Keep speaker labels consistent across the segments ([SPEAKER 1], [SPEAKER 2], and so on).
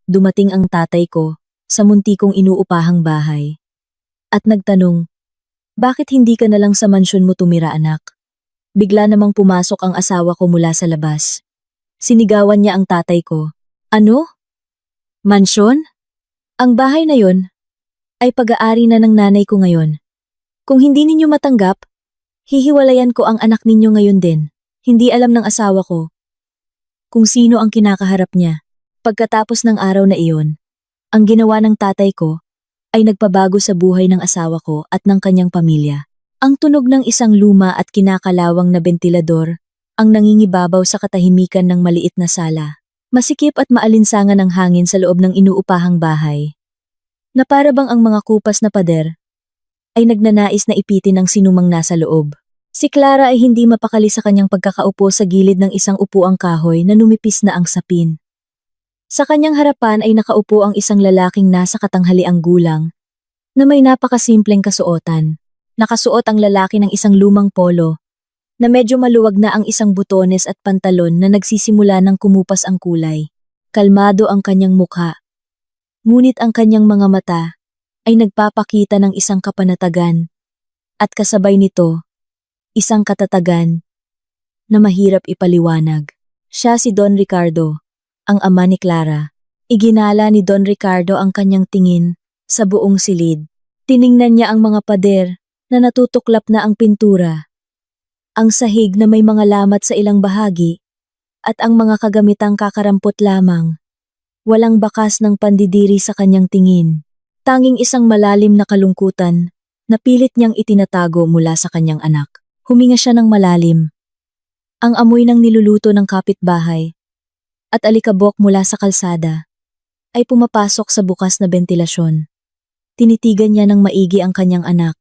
[SPEAKER 1] dumating ang tatay ko sa munti kong inuupahang bahay. At nagtanong, bakit hindi ka na lang sa mansyon mo tumira anak? Bigla namang pumasok ang asawa ko mula sa labas. Sinigawan niya ang tatay ko. Ano? Mansyon? Ang bahay na yon ay pag-aari na ng nanay ko ngayon. Kung hindi ninyo matanggap, hihiwalayan ko ang anak ninyo ngayon din. Hindi alam ng asawa ko kung sino ang kinakaharap niya. Pagkatapos ng araw na iyon, ang ginawa ng tatay ko ay nagpabago sa buhay ng asawa ko at ng kanyang pamilya. Ang tunog ng isang luma at kinakalawang na bentilador ang nangingibabaw sa katahimikan ng maliit na sala. Masikip at maalinsangan ang hangin sa loob ng inuupahang bahay. Na para bang ang mga kupas na pader ay nagnanais na ipitin ng sinumang nasa loob. Si Clara ay hindi mapakali sa kanyang pagkakaupo sa gilid ng isang upuang kahoy na numipis na ang sapin. Sa kanyang harapan ay nakaupo ang isang lalaking nasa katanghaliang gulang na may napakasimpleng kasuotan. Nakasuot ang lalaki ng isang lumang polo na medyo maluwag na ang isang butones at pantalon na nagsisimula ng kumupas ang kulay. Kalmado ang kanyang mukha. Ngunit ang kanyang mga mata ay nagpapakita ng isang kapanatagan at kasabay nito, isang katatagan na mahirap ipaliwanag. Siya si Don Ricardo, ang ama ni Clara. Iginala ni Don Ricardo ang kanyang tingin sa buong silid. Tiningnan niya ang mga pader na natutuklap na ang pintura, ang sahig na may mga lamat sa ilang bahagi, at ang mga kagamitang kakarampot lamang. Walang bakas ng pandidiri sa kanyang tingin. Tanging isang malalim na kalungkutan na pilit niyang itinatago mula sa kanyang anak. Huminga siya ng malalim. Ang amoy ng niluluto ng kapitbahay at alikabok mula sa kalsada ay pumapasok sa bukas na bentilasyon. Tinitigan niya ng maigi ang kanyang anak.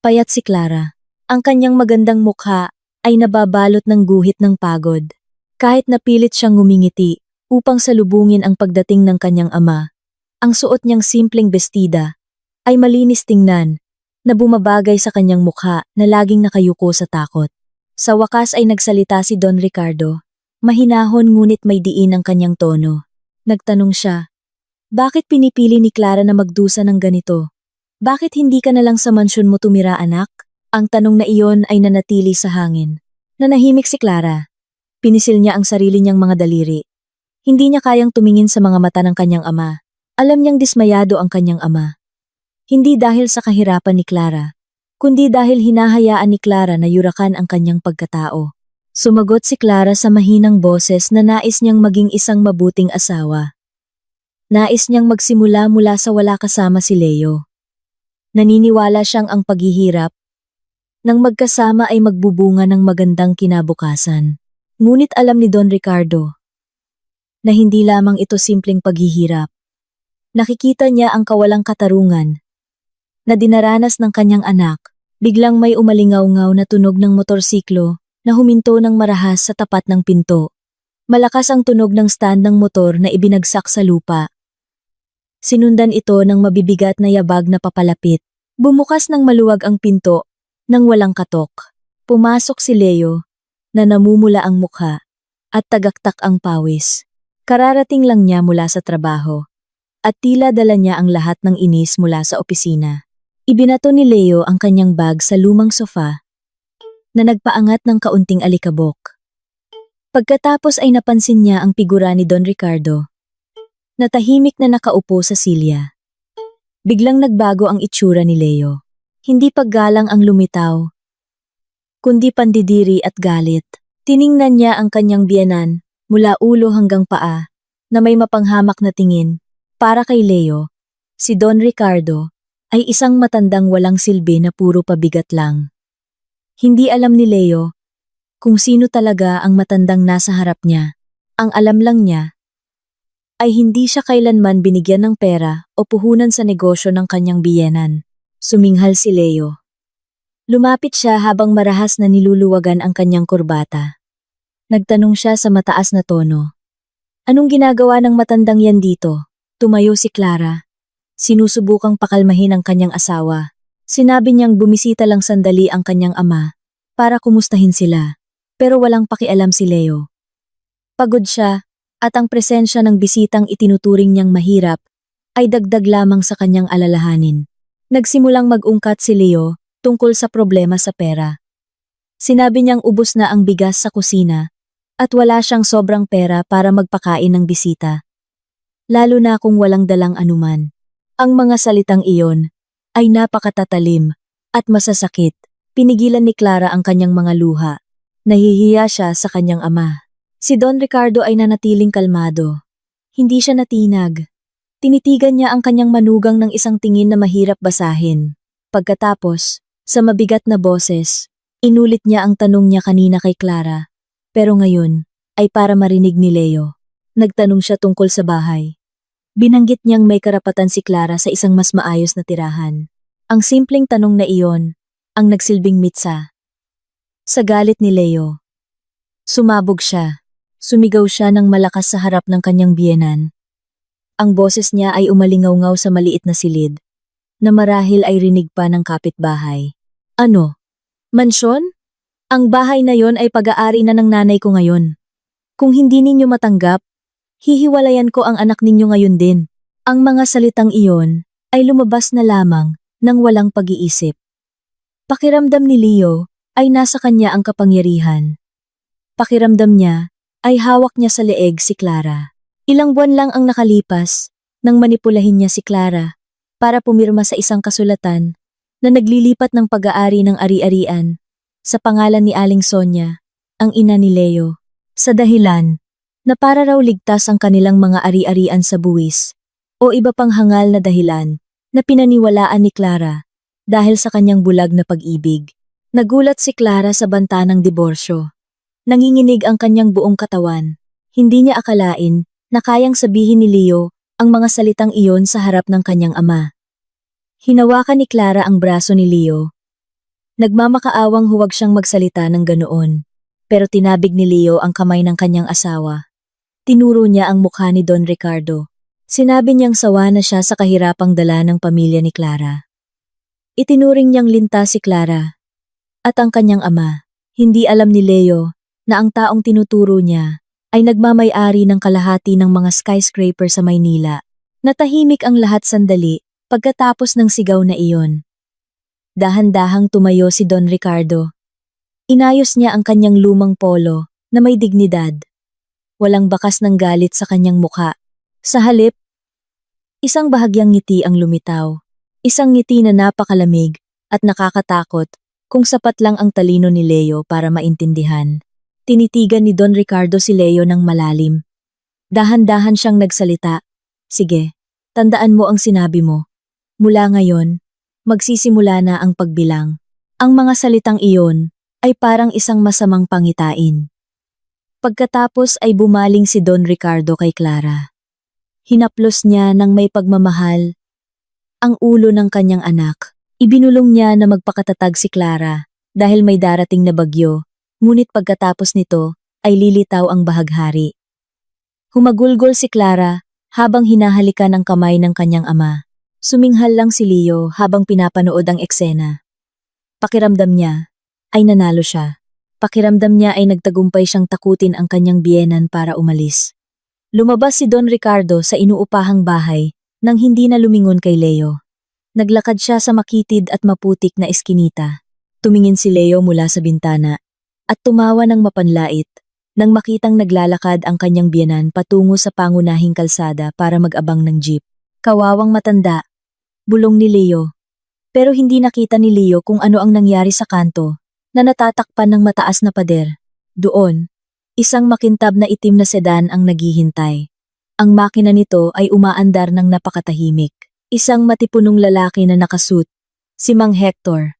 [SPEAKER 1] Payat si Clara. Ang kanyang magandang mukha ay nababalot ng guhit ng pagod. Kahit napilit siyang ngumingiti upang salubungin ang pagdating ng kanyang ama, ang suot niyang simpleng bestida ay malinis tingnan na bumabagay sa kanyang mukha na laging nakayuko sa takot. Sa wakas ay nagsalita si Don Ricardo. Mahinahon ngunit may diin ang kanyang tono. Nagtanong siya, bakit pinipili ni Clara na magdusa ng ganito? Bakit hindi ka na lang sa mansyon mo tumira anak? Ang tanong na iyon ay nanatili sa hangin. Nanahimik si Clara. Pinisil niya ang sarili niyang mga daliri. Hindi niya kayang tumingin sa mga mata ng kanyang ama. Alam niyang dismayado ang kanyang ama. Hindi dahil sa kahirapan ni Clara, kundi dahil hinahayaan ni Clara na yurakan ang kanyang pagkatao. Sumagot si Clara sa mahinang boses na nais niyang maging isang mabuting asawa. Nais niyang magsimula mula sa wala kasama si Leo. Naniniwala siyang ang paghihirap nang magkasama ay magbubunga ng magandang kinabukasan. Ngunit alam ni Don Ricardo na hindi lamang ito simpleng paghihirap. Nakikita niya ang kawalang katarungan na dinaranas ng kanyang anak. Biglang may umalingaw-ngaw na tunog ng motorsiklo na huminto ng marahas sa tapat ng pinto. Malakas ang tunog ng stand ng motor na ibinagsak sa lupa. Sinundan ito ng mabibigat na yabag na papalapit. Bumukas ng maluwag ang pinto nang walang katok. Pumasok si Leo na namumula ang mukha at tagaktak ang pawis. Kararating lang niya mula sa trabaho at tila dala niya ang lahat ng inis mula sa opisina. Ibinato ni Leo ang kanyang bag sa lumang sofa na nagpaangat ng kaunting alikabok. Pagkatapos ay napansin niya ang figura ni Don Ricardo na tahimik na nakaupo sa silya. Biglang nagbago ang itsura ni Leo. Hindi paggalang ang lumitaw, kundi pandidiri at galit. Tiningnan niya ang kanyang biyenan mula ulo hanggang paa na may mapanghamak na tingin. Para kay Leo, si Don Ricardo ay isang matandang walang silbi na puro pabigat lang. Hindi alam ni Leo kung sino talaga ang matandang nasa harap niya. Ang alam lang niya ay hindi siya kailanman binigyan ng pera o puhunan sa negosyo ng kanyang biyenan. Suminghal si Leo. Lumapit siya habang marahas na niluluwagan ang kanyang kurbata. Nagtanong siya sa mataas na tono. Anong ginagawa ng matandang yan dito? Tumayo si Clara. Sinusubukang pakalmahin ang kanyang asawa. Sinabi niyang bumisita lang sandali ang kanyang ama para kumustahin sila. Pero walang pakialam si Leo. Pagod siya At ang presensya ng bisitang itinuturing niyang mahirap ay dagdag lamang sa kanyang alalahanin. Nagsimulang mag-ungkat si Leo tungkol sa problema sa pera. Sinabi niyang ubos na ang bigas sa kusina at wala siyang sobrang pera para magpakain ng bisita. Lalo na kung walang dalang anuman. Ang mga salitang iyon ay napakatatalim at masasakit. Pinigilan ni Clara ang kanyang mga luha. Nahihiya siya sa kanyang ama. Si Don Ricardo ay nanatiling kalmado. Hindi siya natinag. Tinitigan niya ang kanyang manugang ng isang tingin na mahirap basahin. Pagkatapos, sa mabigat na boses, inulit niya ang tanong niya kanina kay Clara. Pero ngayon, ay para marinig ni Leo. Nagtanong siya tungkol sa bahay. Binanggit niyang may karapatan si Clara sa isang mas maayos na tirahan. Ang simpleng tanong na iyon, ang nagsilbing mitsa. Sa galit ni Leo, sumabog siya. Sumigaw siya ng malakas sa harap ng kanyang biyenan. Ang boses niya ay umalingaw-ngaw sa maliit na silid, na marahil ay rinig pa ng kapitbahay. Ano? Mansyon? Ang bahay na yon ay pag-aari na ng nanay ko ngayon. Kung hindi ninyo matanggap, hihiwalayan ko ang anak ninyo ngayon din. Ang mga salitang iyon ay lumabas na lamang nang walang pag-iisip. Pakiramdam ni Leo ay nasa kanya ang kapangyarihan. Pakiramdam niya ay hawak niya sa leeg si Clara. Ilang buwan lang ang nakalipas nang manipulahin niya si Clara para pumirma sa isang kasulatan na naglilipat ng pag-aari ng ari-arian sa pangalan ni Aling Sonia, ang ina ni Leo, sa dahilan na para raw ligtas ang kanilang mga ari-arian sa buwis o iba pang hangal na dahilan na pinaniwalaan ni Clara dahil sa kanyang bulag na pag-ibig. Nagulat si Clara sa banta ng diborsyo. Nanginginig ang kanyang buong katawan. Hindi niya akalain na kayang sabihin ni Leo ang mga salitang iyon sa harap ng kanyang ama. Hinawakan ni Clara ang braso ni Leo. Nagmamakaawang huwag siyang magsalita ng ganoon, pero tinabig ni Leo ang kamay ng kanyang asawa. Tinuro niya ang mukha ni Don Ricardo. Sinabi niyang sawa na siya sa kahirapang dala ng pamilya ni Clara. Itinuring niyang linta si Clara. At ang kanyang ama, hindi alam ni Leo na ang taong tinuturo niya ay nagmamay-ari ng kalahati ng mga skyscraper sa Maynila. Natahimik ang lahat sandali pagkatapos ng sigaw na iyon. Dahan-dahang tumayo si Don Ricardo. Inayos niya ang kanyang lumang polo na may dignidad. Walang bakas ng galit sa kanyang mukha. Sa halip, isang bahagyang ngiti ang lumitaw. Isang ngiti na napakalamig at nakakatakot kung sapat lang ang talino ni Leo para maintindihan. Tinitigan ni Don Ricardo si Leo ng malalim. Dahan-dahan siyang nagsalita. Sige, tandaan mo ang sinabi mo. Mula ngayon, magsisimula na ang pagbilang. Ang mga salitang iyon ay parang isang masamang pangitain. Pagkatapos ay bumaling si Don Ricardo kay Clara. Hinaplos niya ng may pagmamahal ang ulo ng kanyang anak. Ibinulong niya na magpakatatag si Clara dahil may darating na bagyo. Ngunit pagkatapos nito ay lilitaw ang bahaghari. Humagulgol si Clara habang hinahalikan ang kamay ng kanyang ama. Suminghal lang si Leo habang pinapanood ang eksena. Pakiramdam niya ay nanalo siya. Pakiramdam niya ay nagtagumpay siyang takutin ang kanyang biyenan para umalis. Lumabas si Don Ricardo sa inuupahang bahay nang hindi na lumingon kay Leo. Naglakad siya sa makitid at maputik na eskinita. Tumingin si Leo mula sa bintana at tumawa ng mapanlait nang makitang naglalakad ang kanyang biyenan patungo sa pangunahing kalsada para mag-abang ng jeep. Kawawang matanda, bulong ni Leo. Pero hindi nakita ni Leo kung ano ang nangyari sa kanto na natatakpan ng mataas na pader. Doon, isang makintab na itim na sedan ang naghihintay. Ang makina nito ay umaandar ng napakatahimik. Isang matipunong lalaki na nakasuit, si Mang Hector,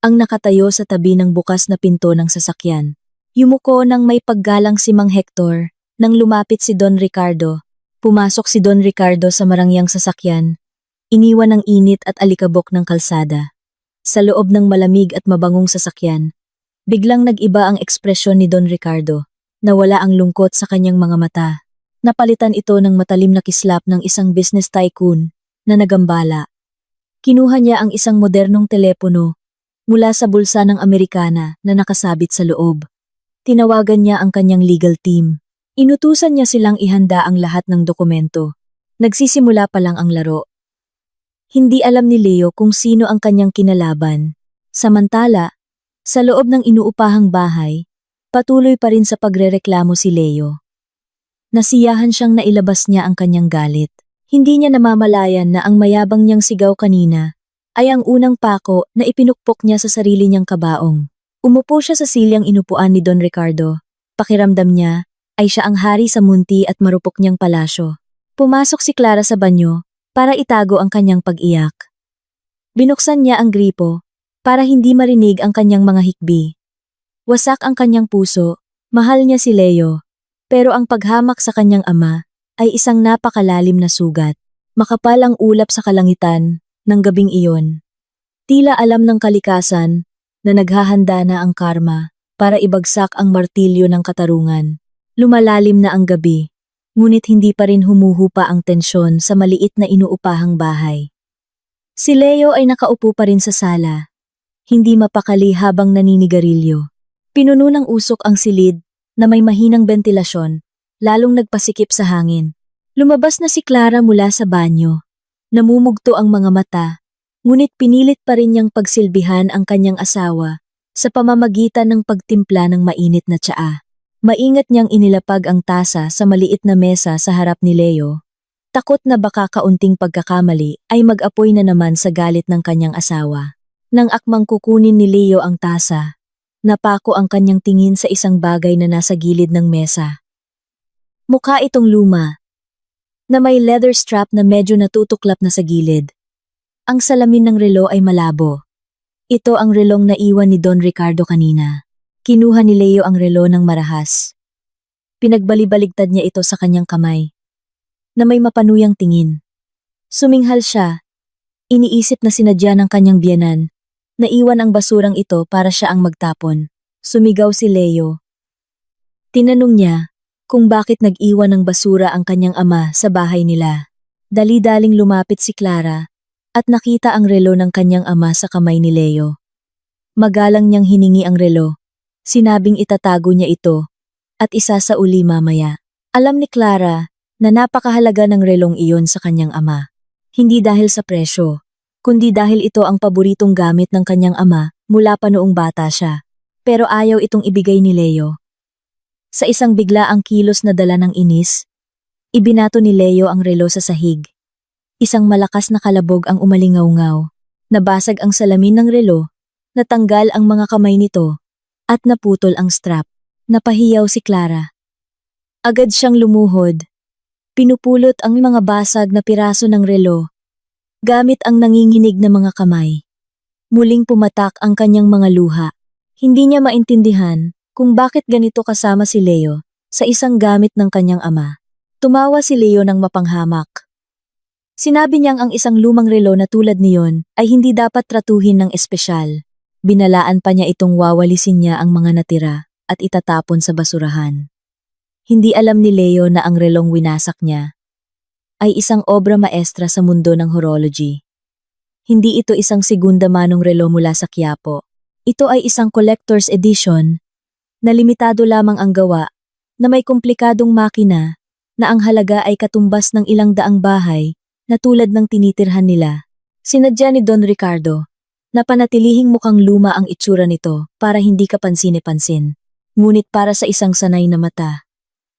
[SPEAKER 1] ang nakatayo sa tabi ng bukas na pinto ng sasakyan. Yumuko ng may paggalang si Mang Hector nang lumapit si Don Ricardo. Pumasok si Don Ricardo sa marangyang sasakyan, iniwan ang init at alikabok ng kalsada. Sa loob ng malamig at mabangong sasakyan, biglang nag-iba ang ekspresyon ni Don Ricardo. Nawala ang lungkot sa kanyang mga mata. Napalitan ito ng matalim na kislap ng isang business tycoon na nagambala. Kinuha niya ang isang modernong telepono mula sa bulsa ng Amerikana na nakasabit sa loob. Tinawagan niya ang kanyang legal team. Inutusan niya silang ihanda ang lahat ng dokumento. Nagsisimula pa lang ang laro. Hindi alam ni Leo kung sino ang kanyang kinalaban. Samantala, sa loob ng inuupahang bahay, patuloy pa rin sa pagrereklamo si Leo. Nasiyahan siyang nailabas niya ang kanyang galit. Hindi niya namamalayan na ang mayabang niyang sigaw kanina ay ang unang pako na ipinukpok niya sa sarili niyang kabaong. Umupo siya sa silyang inupuan ni Don Ricardo. Pakiramdam niya ay siya ang hari sa munti at marupok niyang palasyo. Pumasok si Clara sa banyo para itago ang kanyang pag-iyak. Binuksan niya ang gripo para hindi marinig ang kanyang mga hikbi. Wasak ang kanyang puso, mahal niya si Leo, pero ang paghamak sa kanyang ama ay isang napakalalim na sugat. Makapal ang ulap sa kalangitan ng gabing iyon. Tila alam ng kalikasan na naghahanda na ang karma para ibagsak ang martilyo ng katarungan. Lumalalim na ang gabi, ngunit hindi pa rin humuhupa ang tensyon sa maliit na inuupahang bahay. Si Leo ay nakaupo pa rin sa sala, hindi mapakali habang naninigarilyo. Pinuno ng usok ang silid na may mahinang bentilasyon, lalong nagpasikip sa hangin. Lumabas na si Clara mula sa banyo. Namumugto ang mga mata, ngunit pinilit pa rin niyang pagsilbihan ang kanyang asawa sa pamamagitan ng pagtimpla ng mainit na tsaa. Maingat niyang inilapag ang tasa sa maliit na mesa sa harap ni Leo. Takot na baka kaunting pagkakamali ay mag-apoy na naman sa galit ng kanyang asawa. Nang akmang kukunin ni Leo ang tasa, napako ang kanyang tingin sa isang bagay na nasa gilid ng mesa. Mukha itong luma, na may leather strap na medyo natutuklap na sa gilid. Ang salamin ng relo ay malabo. Ito ang relong naiwan ni Don Ricardo kanina. Kinuha ni Leo ang relo ng marahas. Pinagbalibaligtad niya ito sa kanyang kamay, na may mapanuyang tingin. Suminghal siya. Iniisip na sinadya ng kanyang biyanan. Naiwan ang basurang ito para siya ang magtapon. Sumigaw si Leo. Tinanong niya kung bakit nag-iwan ng basura ang kanyang ama sa bahay nila. Dali-daling lumapit si Clara at nakita ang relo ng kanyang ama sa kamay ni Leo. Magalang niyang hiningi ang relo. Sinabing itatago niya ito at isasauli mamaya. Alam ni Clara na napakahalaga ng relong iyon sa kanyang ama. Hindi dahil sa presyo, kundi dahil ito ang paboritong gamit ng kanyang ama mula pa noong bata siya. Pero ayaw itong ibigay ni Leo. Sa isang biglaang kilos na dala ng inis, ibinato ni Leo ang relo sa sahig. Isang malakas na kalabog ang umalingaw-ngaw. Nabasag ang salamin ng relo, natanggal ang mga kamay nito, at naputol ang strap. Napahiyaw si Clara. Agad siyang lumuhod. Pinupulot ang mga basag na piraso ng relo, gamit ang nanginginig na mga kamay. Muling pumatak ang kanyang mga luha. Hindi niya maintindihan kung bakit ganito kasama si Leo sa isang gamit ng kanyang ama. Tumawa si Leo ng mapanghamak. Sinabi niyang ang isang lumang relo na tulad niyon ay hindi dapat tratuhin ng espesyal. Binalaan pa niya itong wawalisin niya ang mga natira at itatapon sa basurahan. Hindi alam ni Leo na ang relong winasak niya ay isang obra maestra sa mundo ng horology. Hindi ito isang segunda manong relo mula sa Quiapo. Ito ay isang collector's edition na limitado lamang ang gawa na may komplikadong makina na ang halaga ay katumbas ng ilang daang bahay na tulad ng tinitirhan nila. Sinadya ni Don Ricardo na panatilihing mukhang luma ang itsura nito para hindi ka pansin-pansin. Ngunit para sa isang sanay na mata,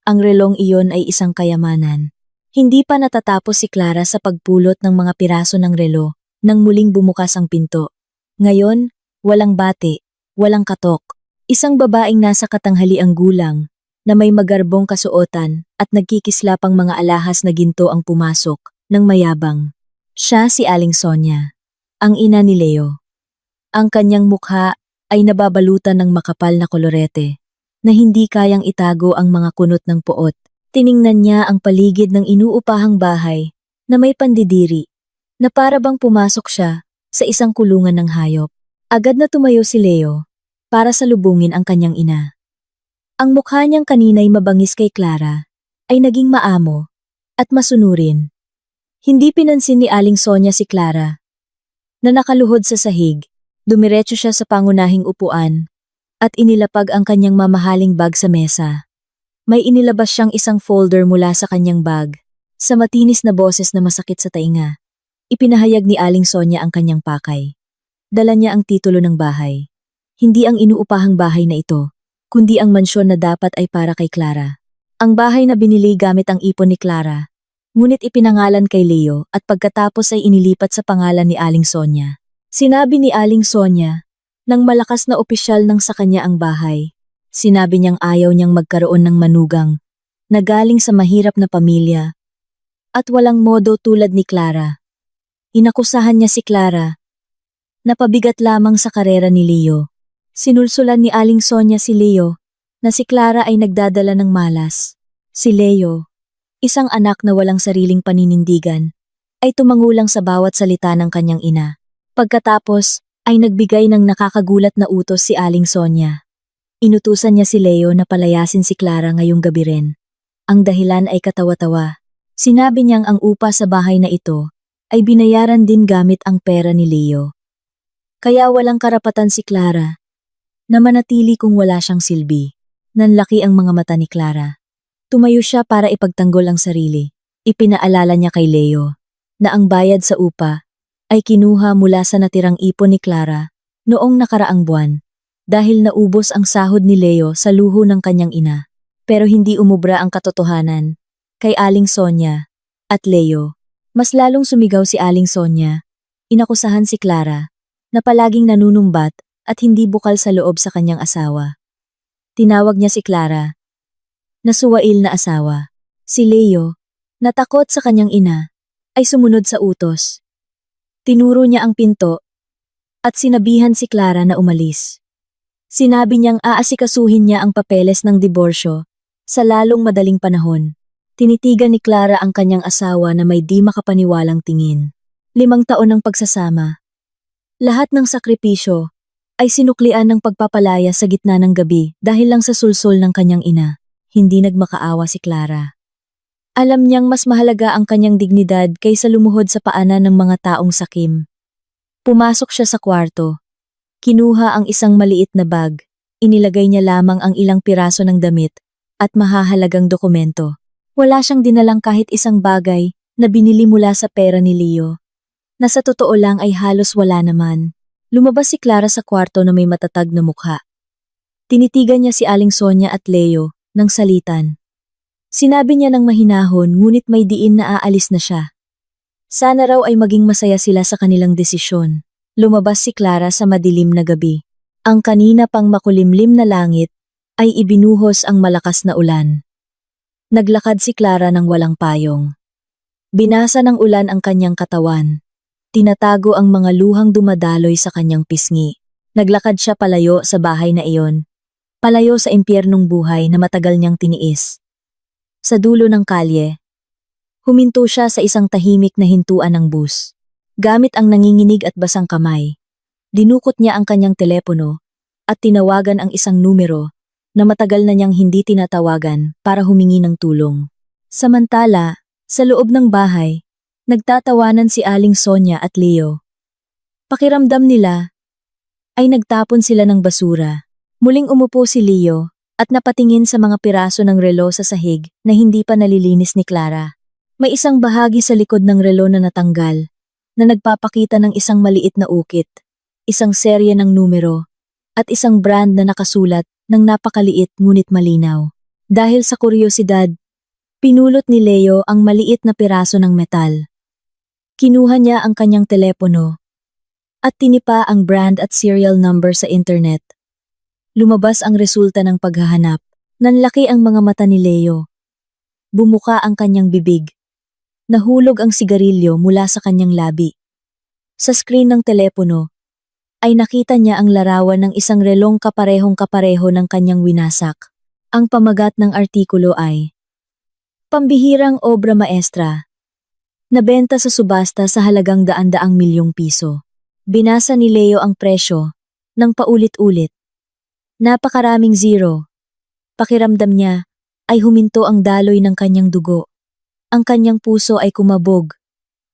[SPEAKER 1] ang relong iyon ay isang kayamanan. Hindi pa natatapos si Clara sa pagpulot ng mga piraso ng relo nang muling bumukas ang pinto. Ngayon, walang bati, walang katok. Isang babaeng nasa katanghaliang gulang na may magarbong kasuotan at nagkikislapang mga alahas na ginto ang pumasok ng mayabang. Siya si Aling Sonia, ang ina ni Leo. Ang kanyang mukha ay nababalutan ng makapal na kolorete na hindi kayang itago ang mga kunot ng puot. Tiningnan niya ang paligid ng inuupahang bahay na may pandidiri na para bang pumasok siya sa isang kulungan ng hayop. Agad na tumayo si Leo para salubungin ang kanyang ina. Ang mukha niyang kanina'y mabangis kay Clara ay naging maamo at masunurin. Hindi pinansin ni Aling Sonia si Clara na nakaluhod sa sahig. Dumiretso siya sa pangunahing upuan at inilapag ang kanyang mamahaling bag sa mesa. May inilabas siyang isang folder mula sa kanyang bag. Sa matinis na boses na masakit sa tainga, ipinahayag ni Aling Sonia ang kanyang pakay. Dala niya ang titulo ng bahay. Hindi ang inuupahang bahay na ito, kundi ang mansyon na dapat ay para kay Clara. Ang bahay na binili gamit ang ipon ni Clara, ngunit ipinangalan kay Leo at pagkatapos ay inilipat sa pangalan ni Aling Sonia. Sinabi ni Aling Sonia, nang malakas na opisyal ng sa kanya ang bahay. Sinabi niyang ayaw niyang magkaroon ng manugang, na galing sa mahirap na pamilya, at walang modo tulad ni Clara. Inakusahan niya si Clara, napabigat lamang sa karera ni Leo. Sinulsulan ni Aling Sonia si Leo, na si Clara ay nagdadala ng malas. Si Leo, isang anak na walang sariling paninindigan, ay tumangulang sa bawat salita ng kanyang ina. Pagkatapos, ay nagbigay ng nakakagulat na utos si Aling Sonia. Inutusan niya si Leo na palayasin si Clara ngayong gabi rin. Ang dahilan ay katawa-tawa. Sinabi niyang ang upa sa bahay na ito ay binayaran din gamit ang pera ni Leo. Kaya walang karapatan si Clara na manatili kung wala siyang silbi. Nanlaki ang mga mata ni Clara. Tumayo siya para ipagtanggol ang sarili. Ipinaalala niya kay Leo na ang bayad sa upa ay kinuha mula sa natirang ipon ni Clara noong nakaraang buwan dahil naubos ang sahod ni Leo sa luho ng kanyang ina. Pero hindi umubra ang katotohanan kay Aling Sonia at Leo. Mas lalong sumigaw si Aling Sonia. Inakusahan si Clara na palaging nanunumbat at hindi bukal sa loob sa kanyang asawa. Tinawag niya si Clara na suwail na asawa. Si Leo, natakot sa kanyang ina, ay sumunod sa utos. Tinuro niya ang pinto at sinabihan si Clara na umalis. Sinabi niyang aasikasuhin niya ang papeles ng diborsyo sa lalong madaling panahon. Tinitigan ni Clara ang kanyang asawa na may di makapaniwalang tingin. 5 taon ng pagsasama. Lahat ng sakripisyo ay sinuklian ng pagpapalaya sa gitna ng gabi dahil lang sa sulsol ng kanyang ina. Hindi nagmakaawa si Clara. Alam niyang mas mahalaga ang kanyang dignidad kaysa lumuhod sa paanan ng mga taong sakim. Pumasok siya sa kwarto. Kinuha ang isang maliit na bag. Inilagay niya lamang ang ilang piraso ng damit at mahahalagang dokumento. Wala siyang dinalang kahit isang bagay na binili mula sa pera ni Leo. Na sa totoo lang ay halos wala naman. Lumabas si Clara sa kwarto na may matatag na mukha. Tinitigan niya si Aling Sonia at Leo ng salitan. Sinabi niya ng mahinahon ngunit may diin na aalis na siya. Sana raw ay maging masaya sila sa kanilang desisyon. Lumabas si Clara sa madilim na gabi. Ang kanina pang makulimlim na langit ay ibinuhos ang malakas na ulan. Naglakad si Clara ng walang payong. Binasa ng ulan ang kanyang katawan. Tinatago ang mga luhang dumadaloy sa kanyang pisngi. Naglakad siya palayo sa bahay na iyon. Palayo sa impyernong buhay na matagal niyang tiniis. Sa dulo ng kalye, huminto siya sa isang tahimik na hintuan ng bus. Gamit ang nanginginig at basang kamay, dinukot niya ang kanyang telepono at tinawagan ang isang numero na matagal na niyang hindi tinatawagan para humingi ng tulong. Samantala, sa loob ng bahay, nagtatawanan si Aling Sonia at Leo. Pakiramdam nila ay nagtapon sila ng basura. Muling umupo si Leo at napatingin sa mga piraso ng relo sa sahig na hindi pa nalilinis ni Clara. May isang bahagi sa likod ng relo na natanggal na nagpapakita ng isang maliit na ukit, isang serye ng numero, at isang brand na nakasulat ng napakaliit ngunit malinaw. Dahil sa kuryosidad, pinulot ni Leo ang maliit na piraso ng metal. Kinuha niya ang kanyang telepono at tinipa ang brand at serial number sa internet. Lumabas ang resulta ng paghahanap. Nanlaki ang mga mata ni Leo. Bumuka ang kanyang bibig. Nahulog ang sigarilyo mula sa kanyang labi. Sa screen ng telepono, ay nakita niya ang larawan ng isang relong kaparehong-kapareho ng kanyang winasak. Ang pamagat ng artikulo ay Pambihirang obra maestra. Nabenta sa subasta sa halagang daan-daang milyong piso. Binasa ni Leo ang presyo ng paulit-ulit. Napakaraming zero. Pakiramdam niya ay huminto ang daloy ng kanyang dugo. Ang kanyang puso ay kumabog.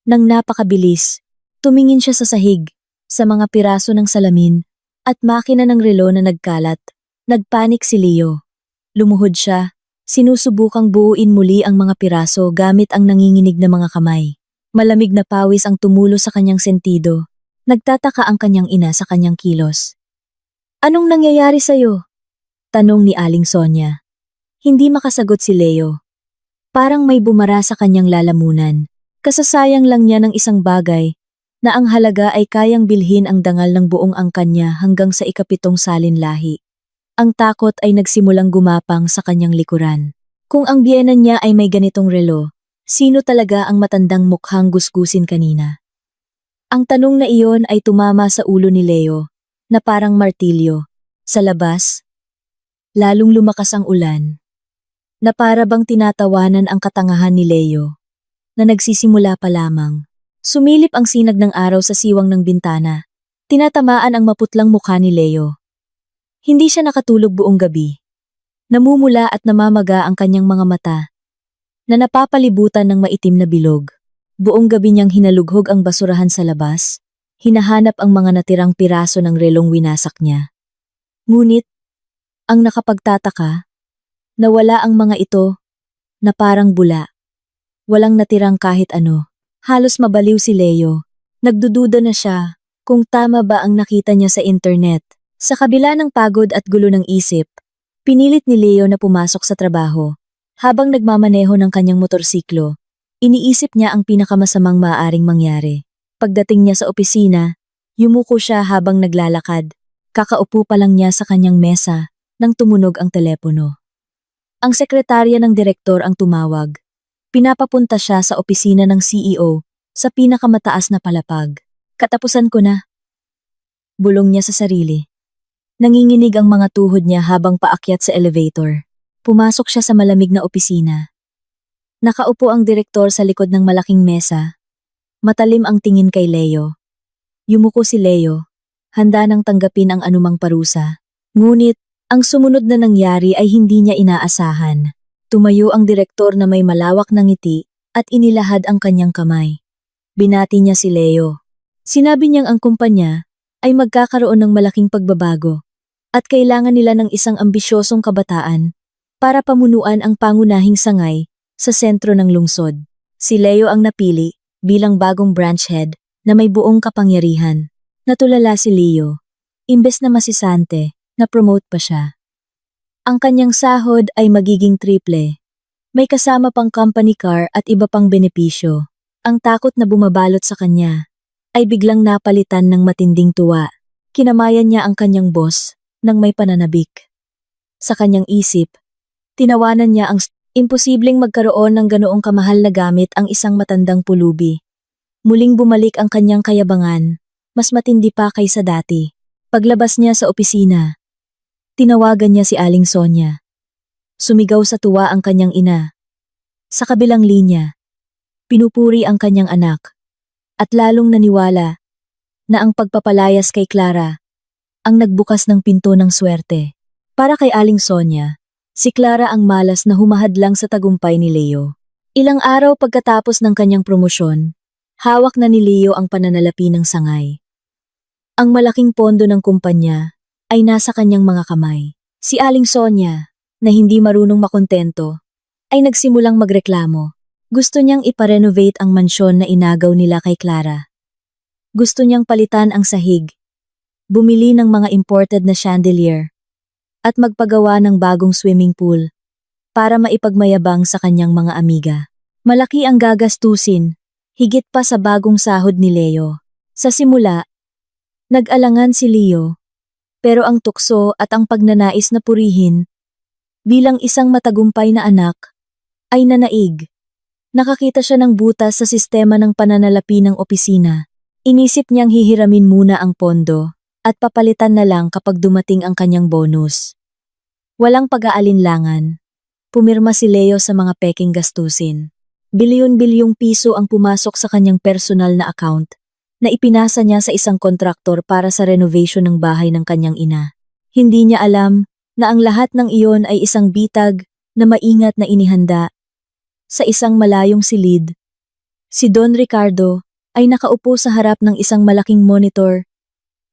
[SPEAKER 1] Nang napakabilis, tumingin siya sa sahig, sa mga piraso ng salamin, at makina ng relo na nagkalat. Nagpanik si Leo. Lumuhod siya, Sinusubukang buuin muli ang mga piraso gamit ang nanginginig na mga kamay. Malamig na pawis ang tumulo sa kanyang sentido. Nagtataka ang kanyang ina sa kanyang kilos. Anong nangyayari sa'yo? Tanong ni Aling Sonia. Hindi makasagot si Leo. Parang may bumara sa kanyang lalamunan. Kasasayang lang niya ng isang bagay na ang halaga ay kayang bilhin ang dangal ng buong angkan niya hanggang sa ikapitong salin lahi. Ang takot ay nagsimulang gumapang sa kanyang likuran. Kung ang biyenan niya ay may ganitong relo, sino talaga ang matandang mukhang gusgusin kanina? Ang tanong na iyon ay tumama sa ulo ni Leo, na parang martilyo. Sa labas, lalong lumakas ang ulan, na para bang tinatawanan ang katangahan ni Leo, na nagsisimula pa lamang. Sumilip ang sinag ng araw sa siwang ng bintana. Tinatamaan ang maputlang mukha ni Leo. Hindi siya nakatulog buong gabi. Namumula at namamaga ang kanyang mga mata, na napapalibutan ng maitim na bilog. Buong gabi niyang hinalughog ang basurahan sa labas, hinahanap ang mga natirang piraso ng relong winasak niya. Ngunit, ang nakapagtataka, nawala ang mga ito, na parang bula. Walang natirang kahit ano. Halos mabaliw si Leo. Nagdududa na siya kung tama ba ang nakita niya sa internet. Sa kabila ng pagod at gulo ng isip, pinilit ni Leo na pumasok sa trabaho. Habang nagmamaneho ng kanyang motorsiklo, iniisip niya ang pinakamasamang maaaring mangyari. Pagdating niya sa opisina, yumuko siya habang naglalakad. Kakaupo pa lang niya sa kanyang mesa nang tumunog ang telepono. Ang sekretarya ng direktor ang tumawag. Pinapapunta siya sa opisina ng CEO sa pinakamataas na palapag. Katapusan ko na. Bulong niya sa sarili. Nanginginig ang mga tuhod niya habang paakyat sa elevator. Pumasok siya sa malamig na opisina. Nakaupo ang direktor sa likod ng malaking mesa. Matalim ang tingin kay Leo. Yumuko si Leo, handa nang tanggapin ang anumang parusa. Ngunit, ang sumunod na nangyari ay hindi niya inaasahan. Tumayo ang direktor na may malawak na ngiti at inilahad ang kanyang kamay. Binati niya si Leo. Sinabi niyang ang kumpanya ay magkakaroon ng malaking pagbabago at kailangan nila ng isang ambisyosong kabataan para pamunuan ang pangunahing sangay sa sentro ng lungsod. Si Leo ang napili bilang bagong branch head na may buong kapangyarihan. Natulala si Leo. Imbes na masisante, na-promote pa siya. Ang kanyang sahod ay magiging triple. May kasama pang company car at iba pang benepisyo. Ang takot na bumabalot sa kanya ay biglang napalitan ng matinding tuwa. Kinamayan niya ang kanyang boss nang may pananabik. Sa kanyang isip, tinawanan niya ang imposibleng magkaroon ng ganoong kamahal na gamit ang isang matandang pulubi. Muling bumalik ang kanyang kayabangan, mas matindi pa kaysa dati. Paglabas niya sa opisina, tinawagan niya si Aling Sonia. Sumigaw sa tuwa ang kanyang ina. Sa kabilang linya, pinupuri ang kanyang anak at lalong naniwala na ang pagpapalayas kay Clara ang nagbukas ng pinto ng swerte. Para kay Aling Sonia, si Clara ang malas na humahadlang sa tagumpay ni Leo. Ilang araw pagkatapos ng kanyang promosyon, hawak na ni Leo ang pananalapi ng sangay. Ang malaking pondo ng kumpanya ay nasa kanyang mga kamay. Si Aling Sonia, na hindi marunong makontento, ay nagsimulang magreklamo. Gusto niyang iparenovate ang mansyon na inagaw nila kay Clara. Gusto niyang palitan ang sahig, bumili ng mga imported na chandelier, at magpagawa ng bagong swimming pool para maipagmayabang sa kanyang mga amiga. Malaki ang gagastusin, higit pa sa bagong sahod ni Leo. Sa simula, nag-alangan si Leo, pero ang tukso at ang pagnanais na purihin bilang isang matagumpay na anak ay nanaig. Nakakita siya ng butas sa sistema ng pananalapi ng opisina. Inisip niyang hihiramin muna ang pondo at papalitan na lang kapag dumating ang kanyang bonus. Walang pag-aalinlangan. Pumirma si Leo sa mga peking gastusin. Bilyon-bilyong piso ang pumasok sa kanyang personal na account na ipinasa niya sa isang kontraktor para sa renovation ng bahay ng kanyang ina. Hindi niya alam na ang lahat ng iyon ay isang bitag na maingat na inihanda. Sa isang malayong silid, si Don Ricardo ay nakaupo sa harap ng isang malaking monitor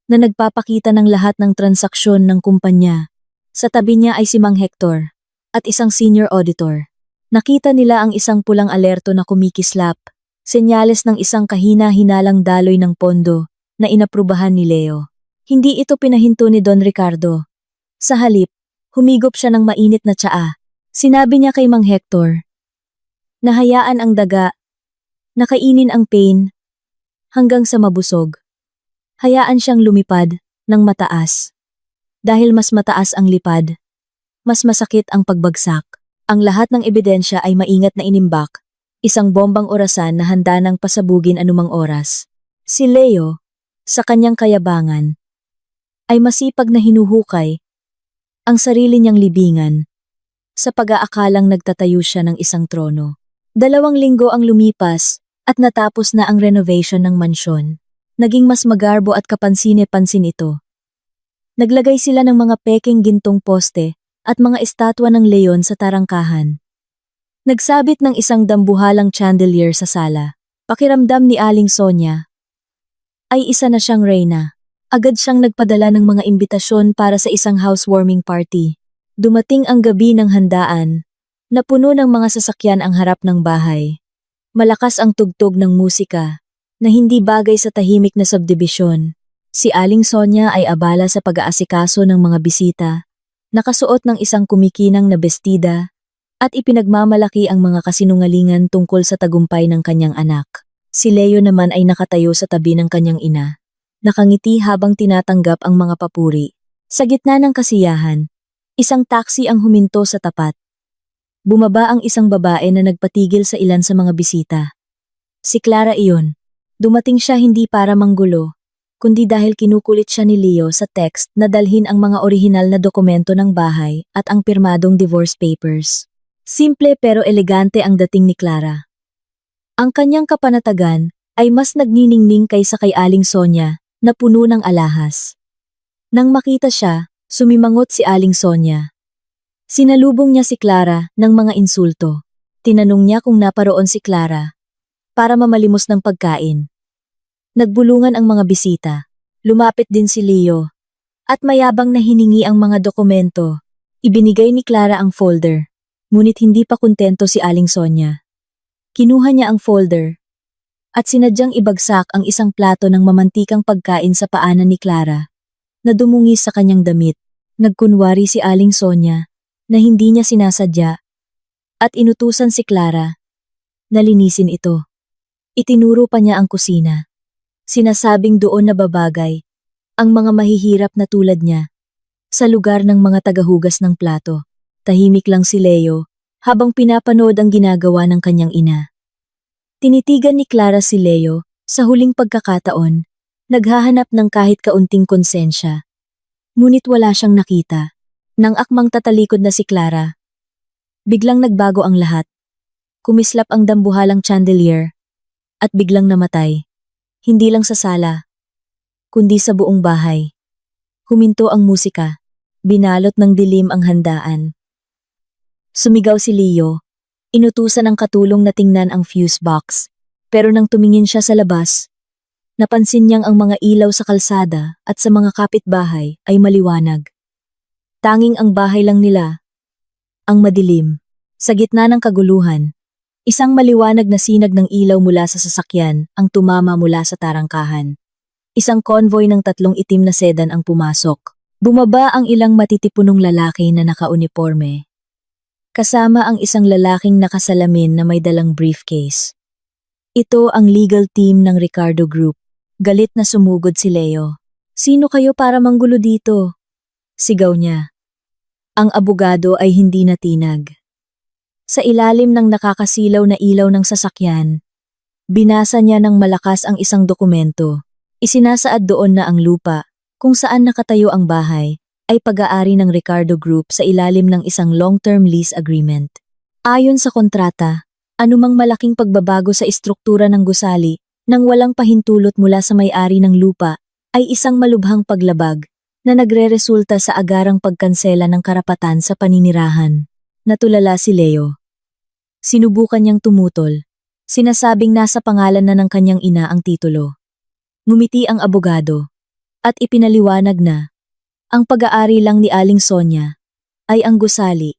[SPEAKER 1] na nagpapakita ng lahat ng transaksyon ng kumpanya. Sa tabi niya ay si Mang Hector, at isang senior auditor. Nakita nila ang isang pulang alerto na kumikislap, senyales ng isang kahina-hinalang daloy ng pondo na inaprubahan ni Leo. Hindi ito pinahinto ni Don Ricardo. Sa halip, humigop siya ng mainit na tsaa. Sinabi niya kay Mang Hector, nahayaan ang daga, nakainin ang pain, hanggang sa mabusog. Hayaan siyang lumipad ng mataas. Dahil mas mataas ang lipad, mas masakit ang pagbagsak. Ang lahat ng ebidensya ay maingat na inimbak, isang bombang orasan na handa nang pasabugin anumang oras. Si Leo, sa kanyang kayabangan, ay masipag na hinuhukay ang sarili niyang libingan sa pag-aakalang nagtatayo siya ng isang trono. 2 linggo ang lumipas at natapos na ang renovation ng mansyon. Naging mas magarbo at kapansine-pansin ito. Naglagay sila ng mga peking gintong poste at mga estatwa ng leon sa tarangkahan. Nagsabit ng isang dambuhalang chandelier sa sala. Pakiramdam ni Aling Sonia ay isa na siyang reyna. Agad siyang nagpadala ng mga imbitasyon para sa isang housewarming party. Dumating ang gabi ng handaan, na puno ng mga sasakyan ang harap ng bahay. Malakas ang tugtog ng musika, na hindi bagay sa tahimik na subdibisyon. Si Aling Sonia ay abala sa pag-aasikaso ng mga bisita, nakasuot ng isang kumikinang na bestida, at ipinagmamalaki ang mga kasinungalingan tungkol sa tagumpay ng kanyang anak. Si Leo naman ay nakatayo sa tabi ng kanyang ina, nakangiti habang tinatanggap ang mga papuri. Sa gitna ng kasiyahan, isang taxi ang huminto sa tapat. Bumaba ang isang babae na nagpatigil sa ilan sa mga bisita. Si Clara iyon. Dumating siya hindi para manggulo, kundi dahil kinukulit siya ni Leo sa text na dalhin ang mga orihinal na dokumento ng bahay at ang pirmadong divorce papers. Simple pero elegante ang dating ni Clara. Ang kanyang kapanatagan ay mas nagniningning kaysa kay Aling Sonia na puno ng alahas. Nang makita siya, sumimangot si Aling Sonia. Sinalubong niya si Clara ng mga insulto. Tinanong niya kung naparoon si Clara para mamalimos ng pagkain. Nagbulungan ang mga bisita. Lumapit din si Leo. At mayabang na hiningi ang mga dokumento. Ibinigay ni Clara ang folder. Ngunit hindi pa kontento si Aling Sonia. Kinuha niya ang folder at sinadyang ibagsak ang isang plato ng mamantikang pagkain sa paanan ni Clara na dumungis sa kanyang damit. Nagkunwari si Aling Sonia na hindi niya sinasadya at inutusan si Clara na linisin ito. Itinuro pa niya ang kusina. Sinasabing doon na babagay ang mga mahihirap na tulad niya sa lugar ng mga tagahugas ng plato. Tahimik lang si Leo habang pinapanood ang ginagawa ng kanyang ina. Tinitigan ni Clara si Leo sa huling pagkakataon, naghahanap ng kahit kaunting konsensya. Ngunit wala siyang nakita. Nang akmang tatalikod na si Clara, biglang nagbago ang lahat. Kumislap ang dambuhalang chandelier at biglang namatay. Hindi lang sa sala, kundi sa buong bahay. Huminto ang musika, binalot ng dilim ang handaan. Sumigaw si Leo, inutusan ang katulong na tingnan ang fuse box, pero nang tumingin siya sa labas, napansin niyang ang mga ilaw sa kalsada at sa mga kapitbahay ay maliwanag. Tanging ang bahay lang nila, ang madilim. Sa gitna ng kaguluhan, isang maliwanag na sinag ng ilaw mula sa sasakyan ang tumama mula sa tarangkahan. Isang convoy ng 3 itim na sedan ang pumasok. Bumaba ang ilang matitipunong lalaki na nakauniporme. Kasama ang isang lalaking nakasalamin na may dalang briefcase. Ito ang legal team ng Ricardo Group. Galit na sumugod si Leo. Sino kayo para manggulo dito? Sigaw niya. Ang abogado ay hindi natinag. Sa ilalim ng nakakasilaw na ilaw ng sasakyan, binasa niya ng malakas ang isang dokumento. Isinasaad doon na ang lupa, kung saan nakatayo ang bahay, ay pag-aari ng Ricardo Group sa ilalim ng isang long-term lease agreement. Ayon sa kontrata, anumang malaking pagbabago sa istruktura ng gusali nang walang pahintulot mula sa may-ari ng lupa ay isang malubhang paglabag na nagreresulta sa agarang pagkansela ng karapatan sa paninirahan. Natulala si Leo. Sinubukan niyang tumutol. Sinasabing nasa pangalan na ng kanyang ina ang titulo. Ngumiti ang abogado at ipinaliwanag na ang pag-aari lang ni Aling Sonia ay ang gusali,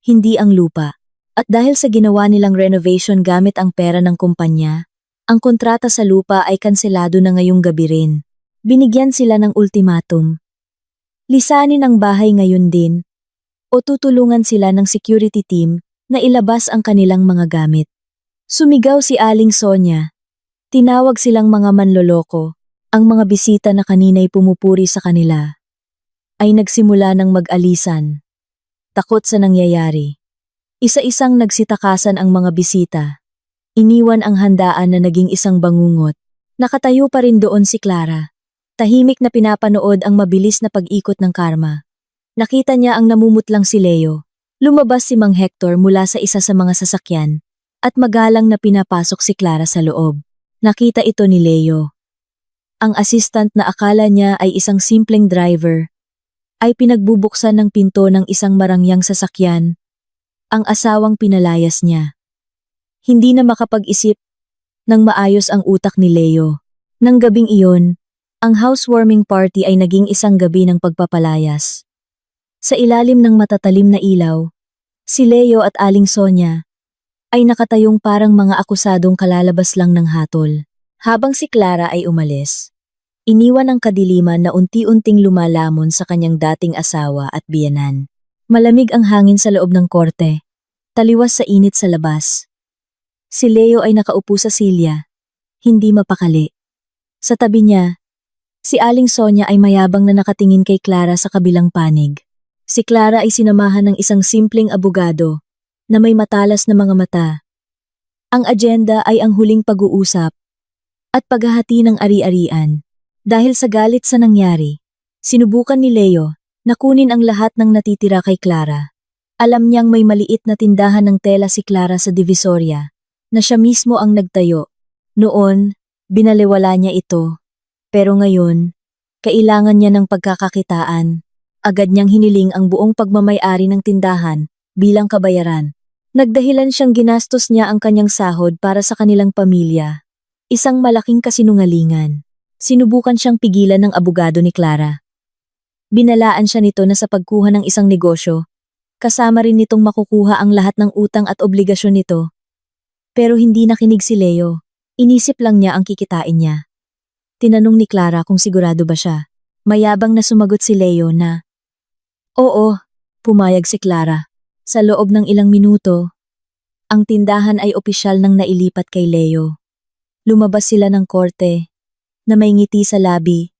[SPEAKER 1] hindi ang lupa. At dahil sa ginawa nilang renovation gamit ang pera ng kumpanya, ang kontrata sa lupa ay kanselado na ngayong gabi rin. Binigyan sila ng ultimatum. Lisanin ang bahay ngayon din, o tutulungan sila ng security team na ilabas ang kanilang mga gamit. Sumigaw si Aling Sonia. Tinawag silang mga manloloko. Ang mga bisita na kanina'y pumupuri sa kanila ay nagsimula ng mag-alisan. Takot sa nangyayari. Isa-isang nagsitakasan ang mga bisita. Iniwan ang handaan na naging isang bangungot. Nakatayo pa rin doon si Clara. Tahimik na pinapanood ang mabilis na pag-ikot ng karma. Nakita niya ang namumutlang si Leo. Lumabas si Mang Hector mula sa isa sa mga sasakyan at magalang na pinapasok si Clara sa loob. Nakita ito ni Leo. Ang assistant na akala niya ay isang simpleng driver ay pinagbubuksan ng pinto ng isang marangyang sasakyan. Ang asawang pinalayas niya. Hindi na makapag-isip nang maayos ang utak ni Leo. Nang gabing iyon, ang housewarming party ay naging isang gabi ng pagpapalayas. Sa ilalim ng matatalim na ilaw, si Leo at Aling Sonia ay nakatayong parang mga akusadong kalalabas lang ng hatol. Habang si Clara ay umalis, iniwan ang kadiliman na unti-unting lumalamon sa kanyang dating asawa at biyenan. Malamig ang hangin sa loob ng korte, taliwas sa init sa labas. Si Leo ay nakaupo sa silya, hindi mapakali. Sa tabi niya, si Aling Sonia ay mayabang na nakatingin kay Clara sa kabilang panig. Si Clara ay sinamahan ng isang simpleng abogado na may matalas na mga mata. Ang agenda ay ang huling pag-uusap at paghahati ng ari-arian. Dahil sa galit sa nangyari, sinubukan ni Leo na kunin ang lahat ng natitira kay Clara. Alam niyang may maliit na tindahan ng tela si Clara sa Divisoria, na siya mismo ang nagtayo. Noon, binaliwala niya ito. Pero ngayon, kailangan niya ng pagkakakitaan. Agad niyang hiniling ang buong pagmamay-ari ng tindahan bilang kabayaran. Nagdahilan siyang ginastos niya ang kanyang sahod para sa kanilang pamilya. Isang malaking kasinungalingan. Sinubukan siyang pigilan ng abogado ni Clara. Binalaan siya nito na sa pagkuha ng isang negosyo, kasama rin nitong makukuha ang lahat ng utang at obligasyon nito. Pero hindi nakinig si Leo. Inisip lang niya ang kikitain niya. Tinanong ni Clara kung sigurado ba siya. Mayabang na sumagot si Leo na, "Oo," pumayag si Clara. Sa loob ng ilang minuto, ang tindahan ay opisyal nang nailipat kay Leo. Lumabas sila ng korte, na may ngiti sa labi.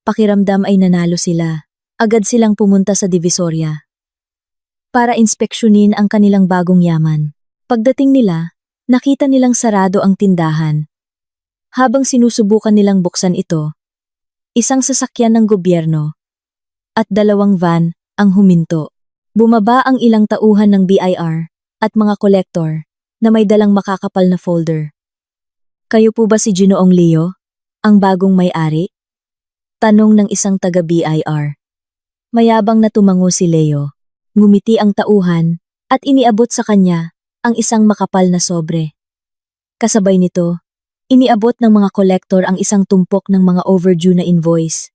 [SPEAKER 1] Pakiramdam ay nanalo sila. Agad silang pumunta sa Divisoria para inspeksyonin ang kanilang bagong yaman. Pagdating nila, nakita nilang sarado ang tindahan. Habang sinusubukan nilang buksan ito, isang sasakyan ng gobyerno at 2 van ang huminto. Bumaba ang ilang tauhan ng BIR at mga kolektor na may dalang makakapal na folder. "Kayo po ba si Ginoong Leo, ang bagong may-ari?" Tanong ng isang taga-BIR. Mayabang na tumango si Leo. Ngumiti ang tauhan at iniabot sa kanya ang isang makapal na sobre. Kasabay nito, iniabot ng mga kolektor ang isang tumpok ng mga overdue na invoice.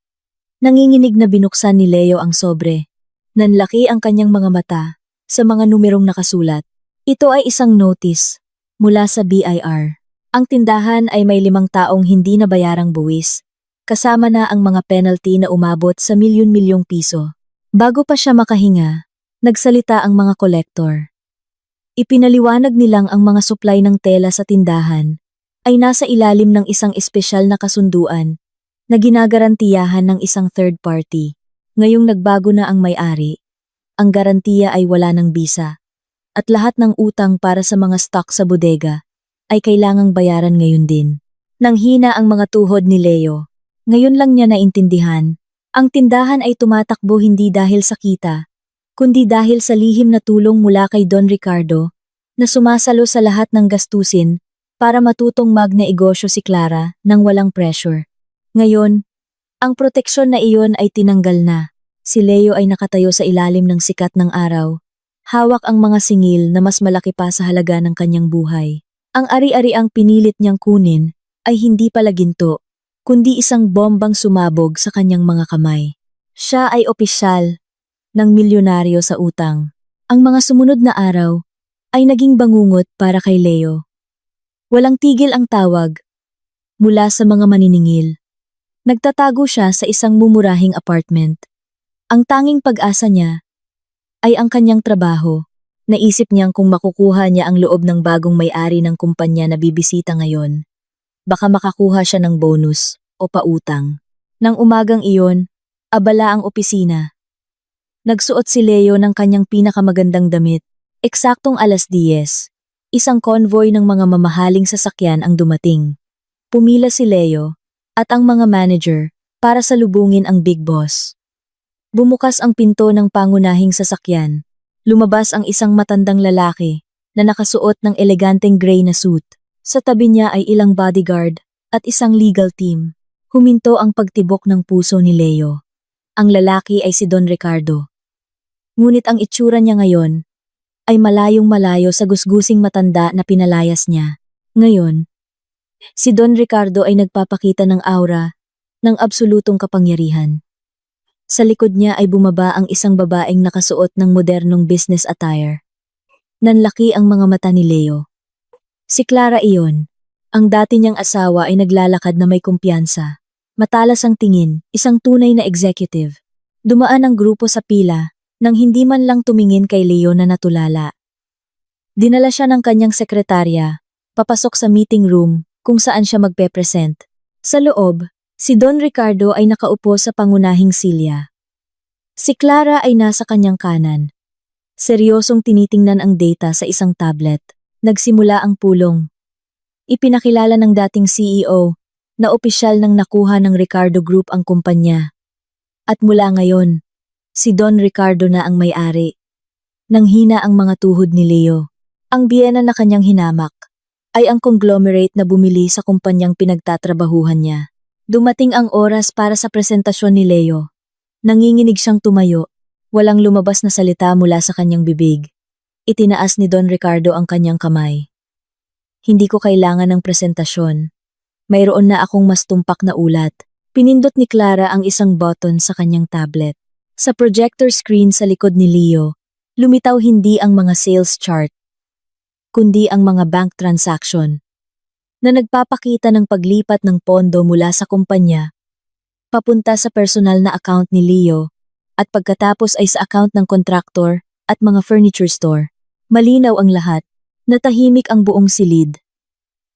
[SPEAKER 1] Nanginginig na binuksan ni Leo ang sobre. Nanlaki ang kanyang mga mata sa mga numerong nakasulat. Ito ay isang notice mula sa BIR. Ang tindahan ay may 5 taong hindi nabayarang buwis. Kasama na ang mga penalty na umabot sa milyon-milyong piso. Bago pa siya makahinga, nagsalita ang mga kolektor. Ipinaliwanag nilang ang mga supply ng tela sa tindahan ay nasa ilalim ng isang espesyal na kasunduan na ginagarantiyahan ng isang third party. Ngayong nagbago na ang may-ari, ang garantiya ay wala ng bisa at lahat ng utang para sa mga stock sa bodega ay kailangang bayaran ngayon din. Nanghina ang mga tuhod ni Leo. Ngayon lang niya naintindihan, ang tindahan ay tumatakbo hindi dahil sa kita, kundi dahil sa lihim na tulong mula kay Don Ricardo na sumasalo sa lahat ng gastusin para matutong magnegosyo si Clara nang walang pressure. Ngayon, ang proteksyon na iyon ay tinanggal na. Si Leo ay nakatayo sa ilalim ng sikat ng araw. Hawak ang mga singil na mas malaki pa sa halaga ng kanyang buhay. Ang ari-ariang pinilit niyang kunin ay hindi pala ginto, kundi isang bombang sumabog sa kanyang mga kamay. Siya ay opisyal ng milyonaryo sa utang. Ang mga sumunod na araw ay naging bangungot para kay Leo. Walang tigil ang tawag mula sa mga maniningil. Nagtatago siya sa isang mumurahing apartment. Ang tanging pag-asa niya ay ang kanyang trabaho. Naisip niyang kung makukuha niya ang loob ng bagong may-ari ng kumpanya na bibisita ngayon, baka makakuha siya ng bonus o pautang. Nang umagang iyon, abala ang opisina. Nagsuot si Leo ng kanyang pinakamagandang damit. Eksaktong 10:00, isang convoy ng mga mamahaling sasakyan ang dumating. Pumila si Leo at ang mga manager para salubungin ang big boss. Bumukas ang pinto ng pangunahing sasakyan. Lumabas ang isang matandang lalaki na nakasuot ng eleganteng gray na suit. Sa tabi niya ay ilang bodyguard at isang legal team. Huminto ang pagtibok ng puso ni Leo. Ang lalaki ay si Don Ricardo. Ngunit ang itsura niya ngayon ay malayong malayo sa gusgusing matanda na pinalayas niya. Ngayon, si Don Ricardo ay nagpapakita ng aura ng absolutong kapangyarihan. Sa likod niya ay bumaba ang isang babaeng nakasuot ng modernong business attire. Nanlaki ang mga mata ni Leo. Si Clara iyon. Ang dati niyang asawa ay naglalakad na may kumpiyansa. Matalas ang tingin, isang tunay na executive. Dumaan ang grupo sa pila nang hindi man lang tumingin kay Leo na natulala. Dinala siya ng kanyang sekretarya, papasok sa meeting room kung saan siya magpe-present. Sa loob, si Don Ricardo ay nakaupo sa pangunahing silya. Si Clara ay nasa kanyang kanan. Seryosong tinitingnan ang data sa isang tablet. Nagsimula ang pulong. Ipinakilala ng dating CEO na opisyal nang nakuha ng Ricardo Group ang kumpanya. At mula ngayon, si Don Ricardo na ang may-ari. Nanghina ang mga tuhod ni Leo. Ang biyena na kanyang hinamak ay ang conglomerate na bumili sa kumpanyang pinagtatrabahuhan niya. Dumating ang oras para sa presentasyon ni Leo. Nanginginig siyang tumayo, walang lumabas na salita mula sa kanyang bibig. Itinaas ni Don Ricardo ang kanyang kamay. Hindi ko kailangan ng presentasyon. Mayroon na akong mas tumpak na ulat. Pinindot ni Clara ang isang button sa kanyang tablet. Sa projector screen sa likod ni Leo, lumitaw hindi ang mga sales chart, kundi ang mga bank transaction na nagpapakita ng paglipat ng pondo mula sa kumpanya papunta sa personal na account ni Leo at pagkatapos ay sa account ng kontraktor at mga furniture store. Malinaw ang lahat, natahimik ang buong silid.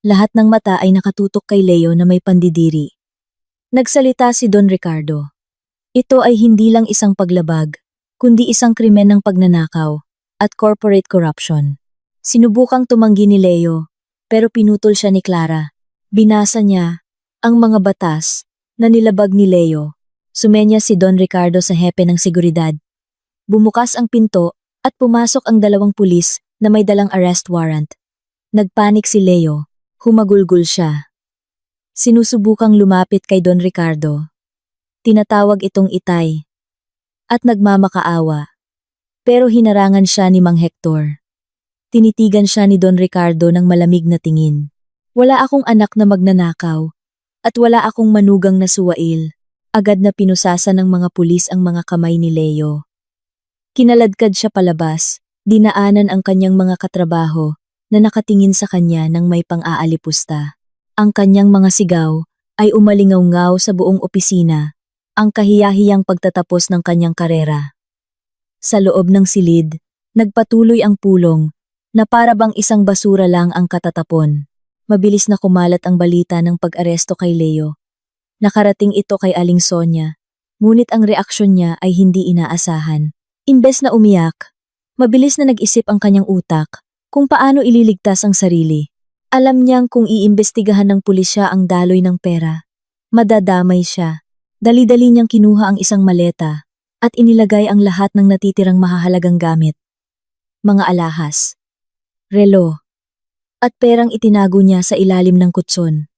[SPEAKER 1] Lahat ng mata ay nakatutok kay Leo na may pandidiri. Nagsalita si Don Ricardo. Ito ay hindi lang isang paglabag, kundi isang krimen ng pagnanakaw at corporate corruption. Sinubukang tumanggi ni Leo, pero pinutol siya ni Clara. Binasa niya ang mga batas na nilabag ni Leo. Sumenya si Don Ricardo sa hepe ng seguridad. Bumukas ang pinto at pumasok ang 2 pulis na may dalang arrest warrant. Nagpanik si Leo. Humagulgol siya. Sinusubukang lumapit kay Don Ricardo. Tinatawag itong itay. At nagmamakaawa. Pero hinarangan siya ni Mang Hector. Tinitigan siya ni Don Ricardo ng malamig na tingin. Wala akong anak na magnanakaw. At wala akong manugang na suwail. Agad na pinusasa ng mga pulis ang mga kamay ni Leo. Kinaladkad siya palabas. Dinaanan ang kanyang mga katrabaho na nakatingin sa kanya ng may pang-aalipusta. Ang kanyang mga sigaw ay umalingaw-ngaw sa buong opisina, ang kahiyahiyang pagtatapos ng kanyang karera. Sa loob ng silid, nagpatuloy ang pulong na para bang isang basura lang ang katatapon. Mabilis na kumalat ang balita ng pag-aresto kay Leo. Nakarating ito kay Aling Sonia, ngunit ang reaksyon niya ay hindi inaasahan. Imbes na umiyak, mabilis na nag-isip ang kanyang utak kung paano ililigtas ang sarili. Alam niyang kung iimbestigahan ng pulisya ang daloy ng pera, madadamay siya. Dali-dali niyang kinuha ang isang maleta at inilagay ang lahat ng natitirang mahahalagang gamit. Mga alahas, relo, at perang itinago niya sa ilalim ng kutson.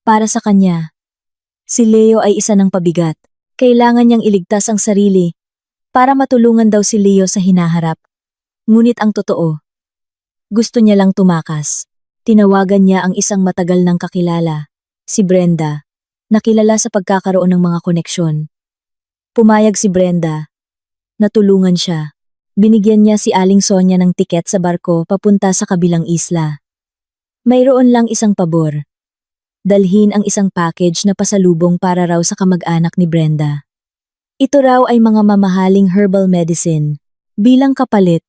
[SPEAKER 1] Para sa kanya, si Leo ay isa ng pabigat. Kailangan niyang iligtas ang sarili para matulungan daw si Leo sa hinaharap. Ngunit ang totoo, gusto niya lang tumakas. Tinawagan niya ang isang matagal ng kakilala, si Brenda, na kilala sa pagkakaroon ng mga koneksyon. Pumayag si Brenda. Natulungan siya. Binigyan niya si Aling Sonia ng tiket sa barko papunta sa kabilang isla. Mayroon lang isang pabor. Dalhin ang isang package na pasalubong para raw sa kamag-anak ni Brenda. Ito raw ay mga mamahaling herbal medicine. Bilang kapalit,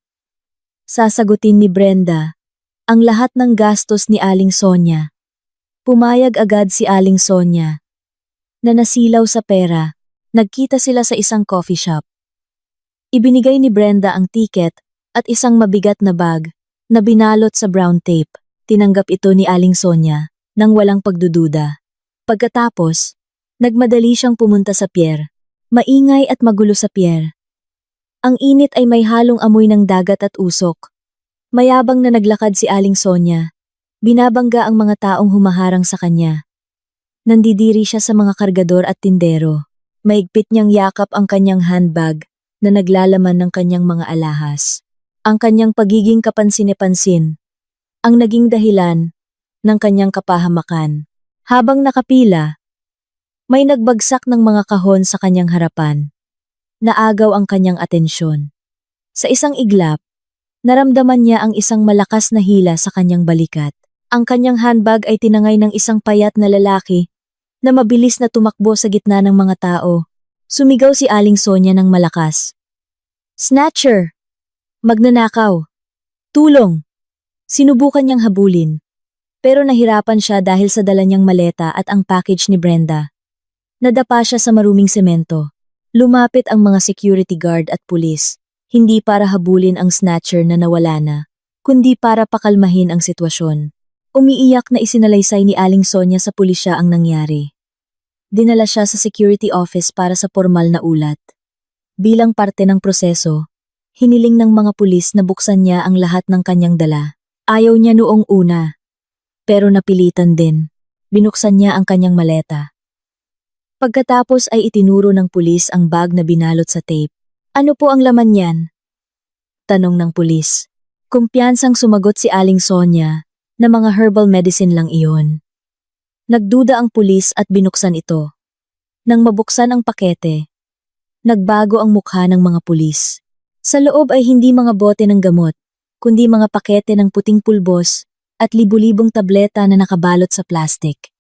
[SPEAKER 1] sasagutin ni Brenda ang lahat ng gastos ni Aling Sonia. Pumayag agad si Aling Sonia na nasilaw sa pera. Nagkita sila sa isang coffee shop. Ibinigay ni Brenda ang tiket at isang mabigat na bag na binalot sa brown tape. Tinanggap ito ni Aling Sonia nang walang pagdududa. Pagkatapos, nagmadali siyang pumunta sa pier. Maingay at magulo sa pier. Ang init ay may halong amoy ng dagat at usok. Mayabang na naglakad si Aling Sonia. Binabangga ang mga taong humaharang sa kanya. Nandidiri siya sa mga kargador at tindero. Maigpit niyang yakap ang kanyang handbag na naglalaman ng kanyang mga alahas. Ang kanyang pagiging kapansin-pansin ang naging dahilan ng kanyang kapahamakan. Habang nakapila, may nagbagsak ng mga kahon sa kanyang harapan. Naagaw ang kanyang atensyon. Sa isang iglap, naramdaman niya ang isang malakas na hila sa kanyang balikat. Ang kanyang handbag ay tinangay ng isang payat na lalaki na mabilis na tumakbo sa gitna ng mga tao. Sumigaw si Aling Sonia ng malakas. "Snatcher! Magnanakaw! Tulong!" Sinubukan niyang habulin, pero nahirapan siya dahil sa dala niyang maleta at ang package ni Brenda. Nadapa siya sa maruming semento. Lumapit ang mga security guard at pulis, hindi para habulin ang snatcher na nawala na, kundi para pakalmahin ang sitwasyon. Umiiyak na isinalaysay ni Aling Sonia sa pulisya ang nangyari. Dinala siya sa security office para sa formal na ulat. Bilang parte ng proseso, hiniling ng mga pulis na buksan niya ang lahat ng kanyang dala. Ayaw niya noong una, pero napilitan din. Binuksan niya ang kanyang maleta. Pagkatapos ay itinuro ng pulis ang bag na binalot sa tape. "Ano po ang laman niyan?" tanong ng pulis. Kumpiyansang sumagot si Aling Sonia na mga herbal medicine lang iyon. Nagduda ang pulis at binuksan ito. Nang mabuksan ang pakete, nagbago ang mukha ng mga pulis. Sa loob ay hindi mga bote ng gamot, kundi mga pakete ng puting pulbos at libu-libong tableta na nakabalot sa plastik.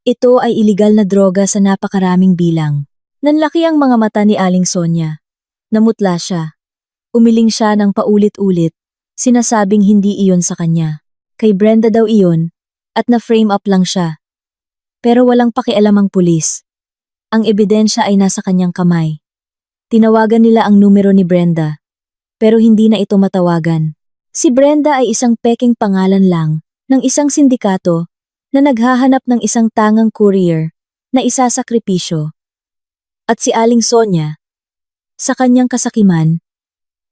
[SPEAKER 1] Ito ay iligal na droga sa napakaraming bilang. Nanlaki ang mga mata ni Aling Sonia. Namutla siya. Umiling siya ng paulit-ulit, sinasabing hindi iyon sa kanya. Kay Brenda daw iyon, at na-frame up lang siya. Pero walang pakialam ang pulis. Ang ebidensya ay nasa kanyang kamay. Tinawagan nila ang numero ni Brenda, pero hindi na ito matawagan. Si Brenda ay isang peking pangalan lang ng isang sindikato na naghahanap ng isang tangang courier na isasakripisyo. At si Aling Sonia, sa kanyang kasakiman,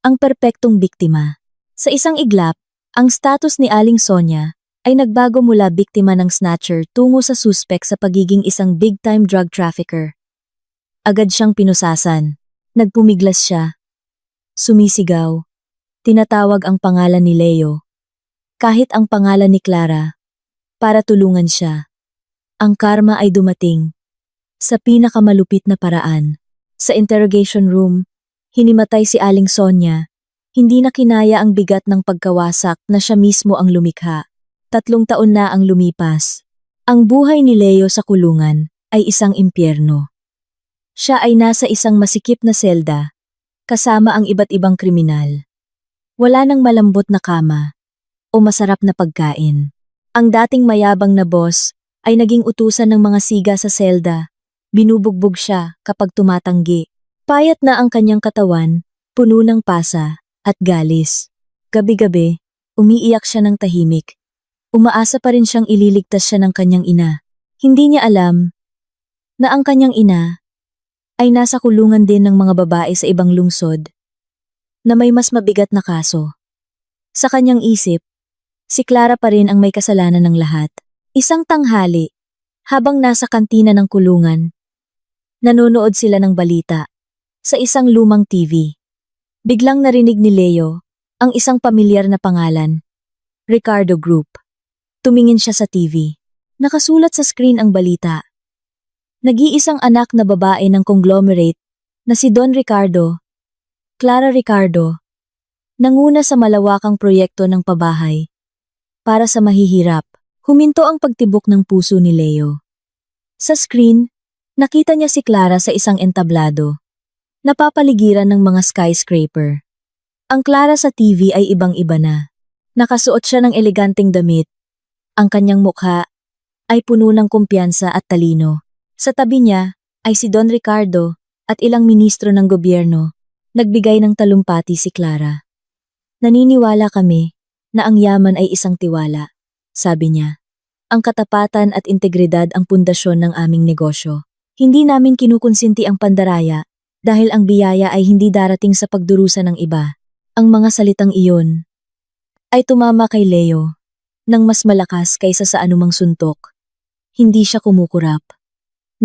[SPEAKER 1] ang perpektong biktima. Sa isang iglap, ang status ni Aling Sonia ay nagbago mula biktima ng snatcher tungo sa suspect sa pagiging isang big-time drug trafficker. Agad siyang pinusasan. Nagpumiglas siya. Sumisigaw. Tinatawag ang pangalan ni Leo. Kahit ang pangalan ni Clara. Para tulungan siya. Ang karma ay dumating. Sa pinakamalupit na paraan. Sa interrogation room, hinimatay si Aling Sonia. Hindi na kinaya ang bigat ng pagkawasak na siya mismo ang lumikha. 3 taon na ang lumipas. Ang buhay ni Leo sa kulungan ay isang impyerno. Siya ay nasa isang masikip na selda, kasama ang iba't ibang kriminal. Wala nang malambot na kama o masarap na pagkain. Ang dating mayabang na boss ay naging utusan ng mga siga sa selda. Binubugbog siya kapag tumatanggi. Payat na ang kanyang katawan, puno ng pasa at galis. Gabi-gabi, umiiyak siya ng tahimik. Umaasa pa rin siyang ililigtas siya ng kanyang ina. Hindi niya alam na ang kanyang ina ay nasa kulungan din ng mga babae sa ibang lungsod na may mas mabigat na kaso. Sa kanyang isip, si Clara pa rin ang may kasalanan ng lahat. Isang tanghali, habang nasa kantina ng kulungan, nanonood sila ng balita sa isang lumang TV. Biglang narinig ni Leo ang isang pamilyar na pangalan, Ricardo Group. Tumingin siya sa TV. Nakasulat sa screen ang balita. Nag-iisang anak na babae ng conglomerate na si Don Ricardo, Clara Ricardo, Nanguna sa malawakang proyekto ng pabahay. Para sa mahihirap, huminto ang pagtibok ng puso ni Leo. Sa screen, nakita niya si Clara sa isang entablado. Napapaligiran ng mga skyscraper. Ang Clara sa TV ay ibang-iba na. Nakasuot siya ng eleganteng damit. Ang kanyang mukha ay puno ng kumpiyansa at talino. Sa tabi niya ay si Don Ricardo at ilang ministro ng gobyerno. Nagbigay ng talumpati si Clara. Naniniwala kami na ang yaman ay isang tiwala, sabi niya. Ang katapatan at integridad ang pundasyon ng aming negosyo. Hindi namin kinukonsinti ang pandaraya dahil ang biyaya ay hindi darating sa pagdurusa ng iba. Ang mga salitang iyon ay tumama kay Leo nang mas malakas kaysa sa anumang suntok. Hindi siya kumukurap.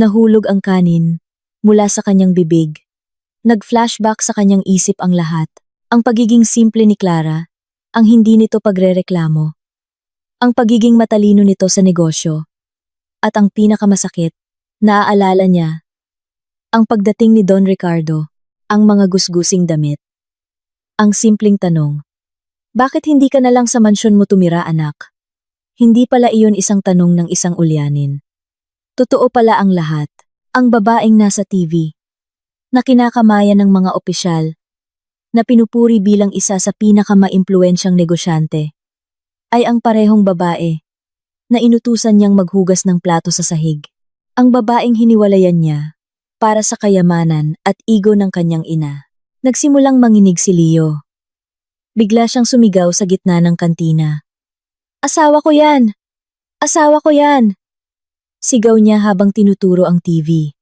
[SPEAKER 1] Nahulog ang kanin mula sa kanyang bibig. Nag-flashback sa kanyang isip ang lahat. Ang pagiging simple ni Clara, ang hindi nito pagrereklamo, ang pagiging matalino nito sa negosyo, at ang pinakamasakit, naaalala niya, ang pagdating ni Don Ricardo, ang mga gusgusing damit. Ang simpleng tanong, bakit hindi ka na lang sa mansyon mo tumira, anak? Hindi pala iyon isang tanong ng isang ulyanin. Totoo pala ang lahat, ang babaeng nasa TV, na kinakamayan ng mga opisyal, na pinupuri bilang isa sa pinakamaimpluwensyang negosyante, ay ang parehong babae na inutusan niyang maghugas ng plato sa sahig. Ang babaeng hiniwalayan niya para sa kayamanan at ego ng kanyang ina. Nagsimulang manginig si Leo. Bigla siyang sumigaw sa gitna ng kantina. Asawa ko yan! Asawa ko yan! Sigaw niya habang tinuturo ang TV.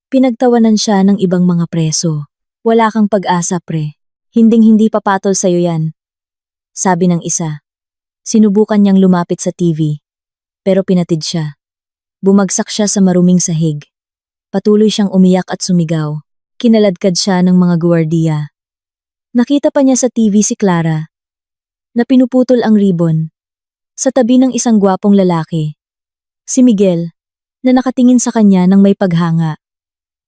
[SPEAKER 1] Pinagtawanan siya ng ibang mga preso. Wala kang pag-asa, pre. Hinding-hindi papatol sa'yo yan, sabi ng isa. Sinubukan niyang lumapit sa TV, pero pinatid siya. Bumagsak siya sa maruming sahig. Patuloy siyang umiyak at sumigaw. Kinaladkad siya ng mga guwardiya. Nakita pa niya sa TV si Clara, na pinuputol ang ribbon, sa tabi ng isang gwapong lalaki. Si Miguel, na nakatingin sa kanya ng may paghanga.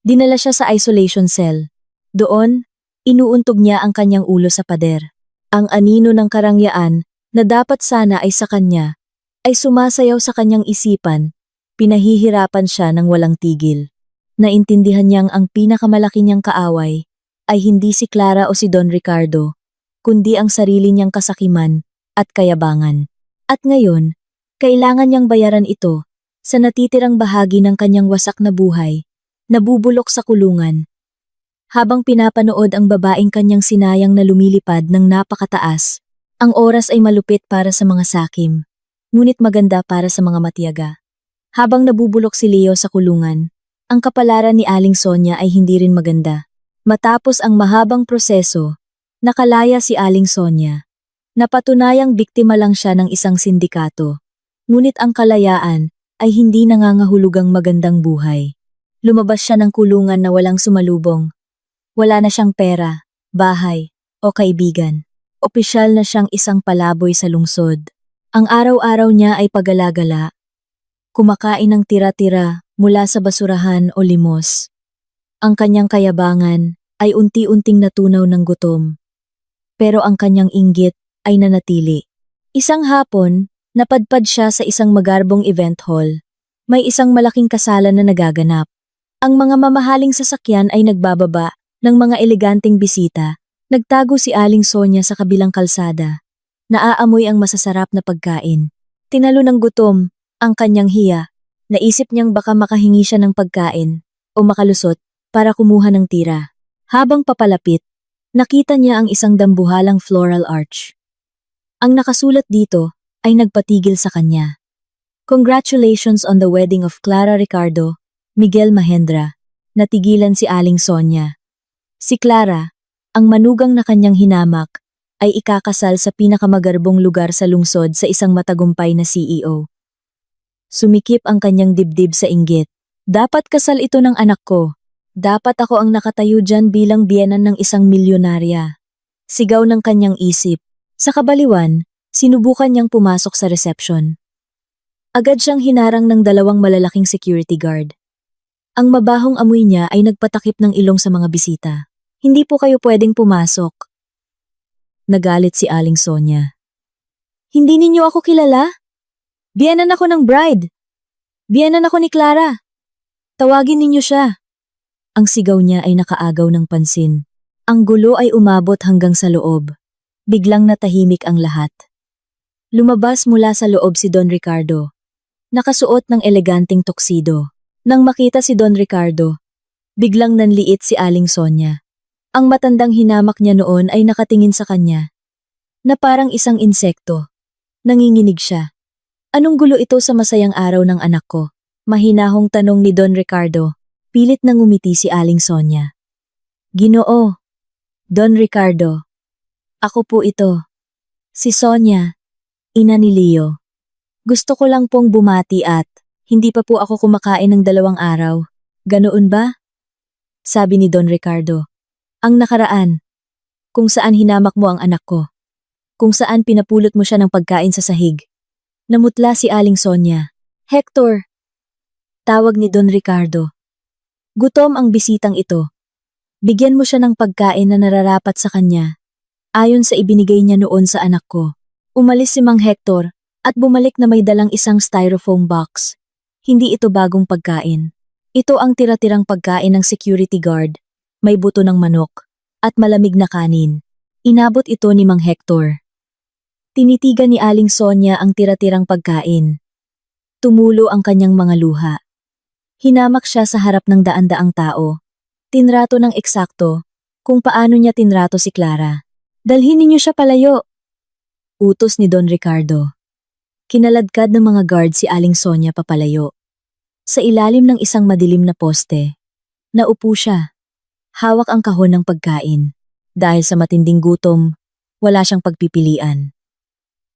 [SPEAKER 1] Dinala siya sa isolation cell. Doon, inuuntog niya ang kanyang ulo sa pader. Ang anino ng karangyaan na dapat sana ay sa kanya, ay sumasayaw sa kanyang isipan, pinahihirapan siya ng walang tigil. Naintindihan niyang ang pinakamalaki niyang kaaway ay hindi si Clara o si Don Ricardo, kundi ang sarili niyang kasakiman at kayabangan. At ngayon, kailangan niyang bayaran ito sa natitirang bahagi ng kanyang wasak na buhay, nabubulok sa kulungan. Habang pinapanood ang babaeng kanyang sinayang na lumilipad ng napakataas, ang oras ay malupit para sa mga sakim, ngunit maganda para sa mga matiyaga. Habang nabubulok si Leo sa kulungan, ang kapalaran ni Aling Sonia ay hindi rin maganda. Matapos ang mahabang proseso, nakalaya si Aling Sonia. Napatunayang biktima lang siya ng isang sindikato, ngunit ang kalayaan ay hindi nangangahulugang magandang buhay. Lumabas siya ng kulungan na walang sumalubong. Wala na siyang pera, bahay, o kaibigan. Opisyal na siyang isang palaboy sa lungsod. Ang araw-araw niya ay pagalagala. Kumakain ng tira-tira mula sa basurahan o limos. Ang kanyang kayabangan ay unti-unting natunaw ng gutom. Pero ang kanyang inggit ay nanatili. Isang hapon, napadpad siya sa isang magarbong event hall. May isang malaking kasalan na nagaganap. Ang mga mamahaling sasakyan ay nagbababa ng mga eleganteng bisita. Nagtago si Aling Sonia sa kabilang kalsada. Naaamoy ang masasarap na pagkain. Tinalo ng gutom ang kanyang hiya. Naisip niyang baka makahingi siya ng pagkain o makalusot para kumuha ng tira. Habang papalapit, nakita niya ang isang dambuhalang floral arch. Ang nakasulat dito ay nagpatigil sa kanya. Congratulations on the wedding of Clara Ricardo, Miguel Mahendra. Natigilan si Aling Sonia. Si Clara, ang manugang na kanyang hinamak, ay ikakasal sa pinakamagarbong lugar sa lungsod sa isang matagumpay na CEO. Sumikip ang kanyang dibdib sa inggit. Dapat kasal ito ng anak ko. Dapat ako ang nakatayo dyan bilang biyenan ng isang milyonarya. Sigaw ng kanyang isip. Sa kabaliwan, sinubukan niyang pumasok sa reception. Agad siyang hinarang ng dalawang malalaking security guard. Ang mabahong amoy niya ay nagpatakip ng ilong sa mga bisita. Hindi po kayo pwedeng pumasok. Nagalit si Aling Sonia. Hindi ninyo ako kilala? Biyenan ako ng bride. Biyenan ako ni Clara. Tawagin ninyo siya. Ang sigaw niya ay nakaagaw ng pansin. Ang gulo ay umabot hanggang sa loob. Biglang natahimik ang lahat. Lumabas mula sa loob si Don Ricardo. Nakasuot ng eleganteng tuxedo. Nang makita si Don Ricardo, biglang nanliit si Aling Sonia. Ang matandang hinamak niya noon ay nakatingin sa kanya. Na parang isang insekto. Nanginginig siya. Anong gulo ito sa masayang araw ng anak ko? Mahinahong tanong ni Don Ricardo. Pilit nang ngumiti si Aling Sonia. Ginoo. Don Ricardo. Ako po ito. Si Sonia, ina ni Leo. Gusto ko lang pong bumati at hindi pa po ako kumakain ng 2 araw. Ganoon ba? Sabi ni Don Ricardo. Ang nakaraan. Kung saan hinamak mo ang anak ko. Kung saan pinapulot mo siya ng pagkain sa sahig. Namutla si Aling Sonia. Hector! Tawag ni Don Ricardo. Gutom ang bisitang ito. Bigyan mo siya ng pagkain na nararapat sa kanya. Ayon sa ibinigay niya noon sa anak ko. Umalis si Mang Hector at bumalik na may dalang isang styrofoam box. Hindi ito bagong pagkain. Ito ang tira-tirang pagkain ng security guard. May buto ng manok at malamig na kanin. Inabot ito ni Mang Hector. Tinitigan ni Aling Sonia ang tira-tirang pagkain. Tumulo ang kanyang mga luha. Hinamak siya sa harap ng daan-daang tao. Tinrato ng eksakto kung paano niya tinrato si Clara. Dalhin ninyo siya palayo. Utos ni Don Ricardo. Kinaladkad ng mga guard si Aling Sonia papalayo. Sa ilalim ng isang madilim na poste. Naupo siya. Hawak ang kahon ng pagkain. Dahil sa matinding gutom, wala siyang pagpipilian.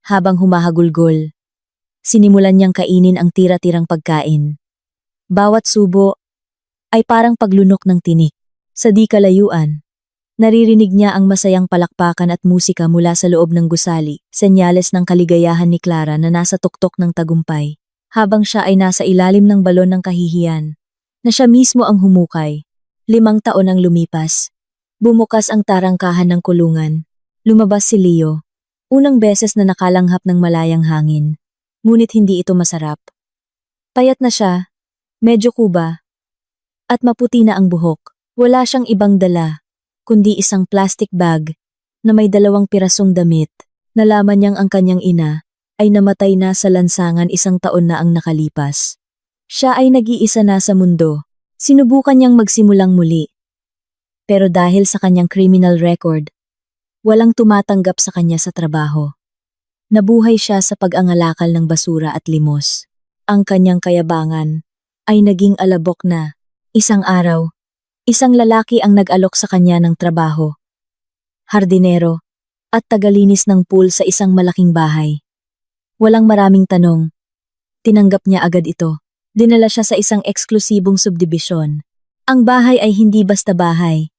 [SPEAKER 1] Habang humahagulgol, sinimulan niyang kainin ang tira-tirang pagkain. Bawat subo ay parang paglunok ng tinik. Sa di kalayuan, naririnig niya ang masayang palakpakan at musika mula sa loob ng gusali, senyales ng kaligayahan ni Clara na nasa tuktok ng tagumpay, habang siya ay nasa ilalim ng balon ng kahihiyan, na siya mismo ang humukay. 5 taon ang lumipas. Bumukas ang tarangkahan ng kulungan. Lumabas si Leo. Unang beses na nakalanghap ng malayang hangin. Ngunit hindi ito masarap. Payat na siya, medyo kuba, at maputi na ang buhok. Wala siyang ibang dala, kundi isang plastic bag na may 2 pirasong damit. Nalaman niyang ang kanyang ina ay namatay na sa lansangan 1 taon na ang nakalipas. Siya ay nag-iisa na sa mundo. Sinubukan niyang magsimulang muli. Pero dahil sa kanyang criminal record, walang tumatanggap sa kanya sa trabaho. Nabuhay siya sa pag-angalakal ng basura at limos. Ang kanyang kayabangan ay naging alabok na. Isang araw, isang lalaki ang nag-alok sa kanya ng trabaho. Hardinero at tagalinis ng pool sa isang malaking bahay. Walang maraming tanong. Tinanggap niya agad ito. Dinala siya sa isang eksklusibong subdibisyon. Ang bahay ay hindi basta bahay,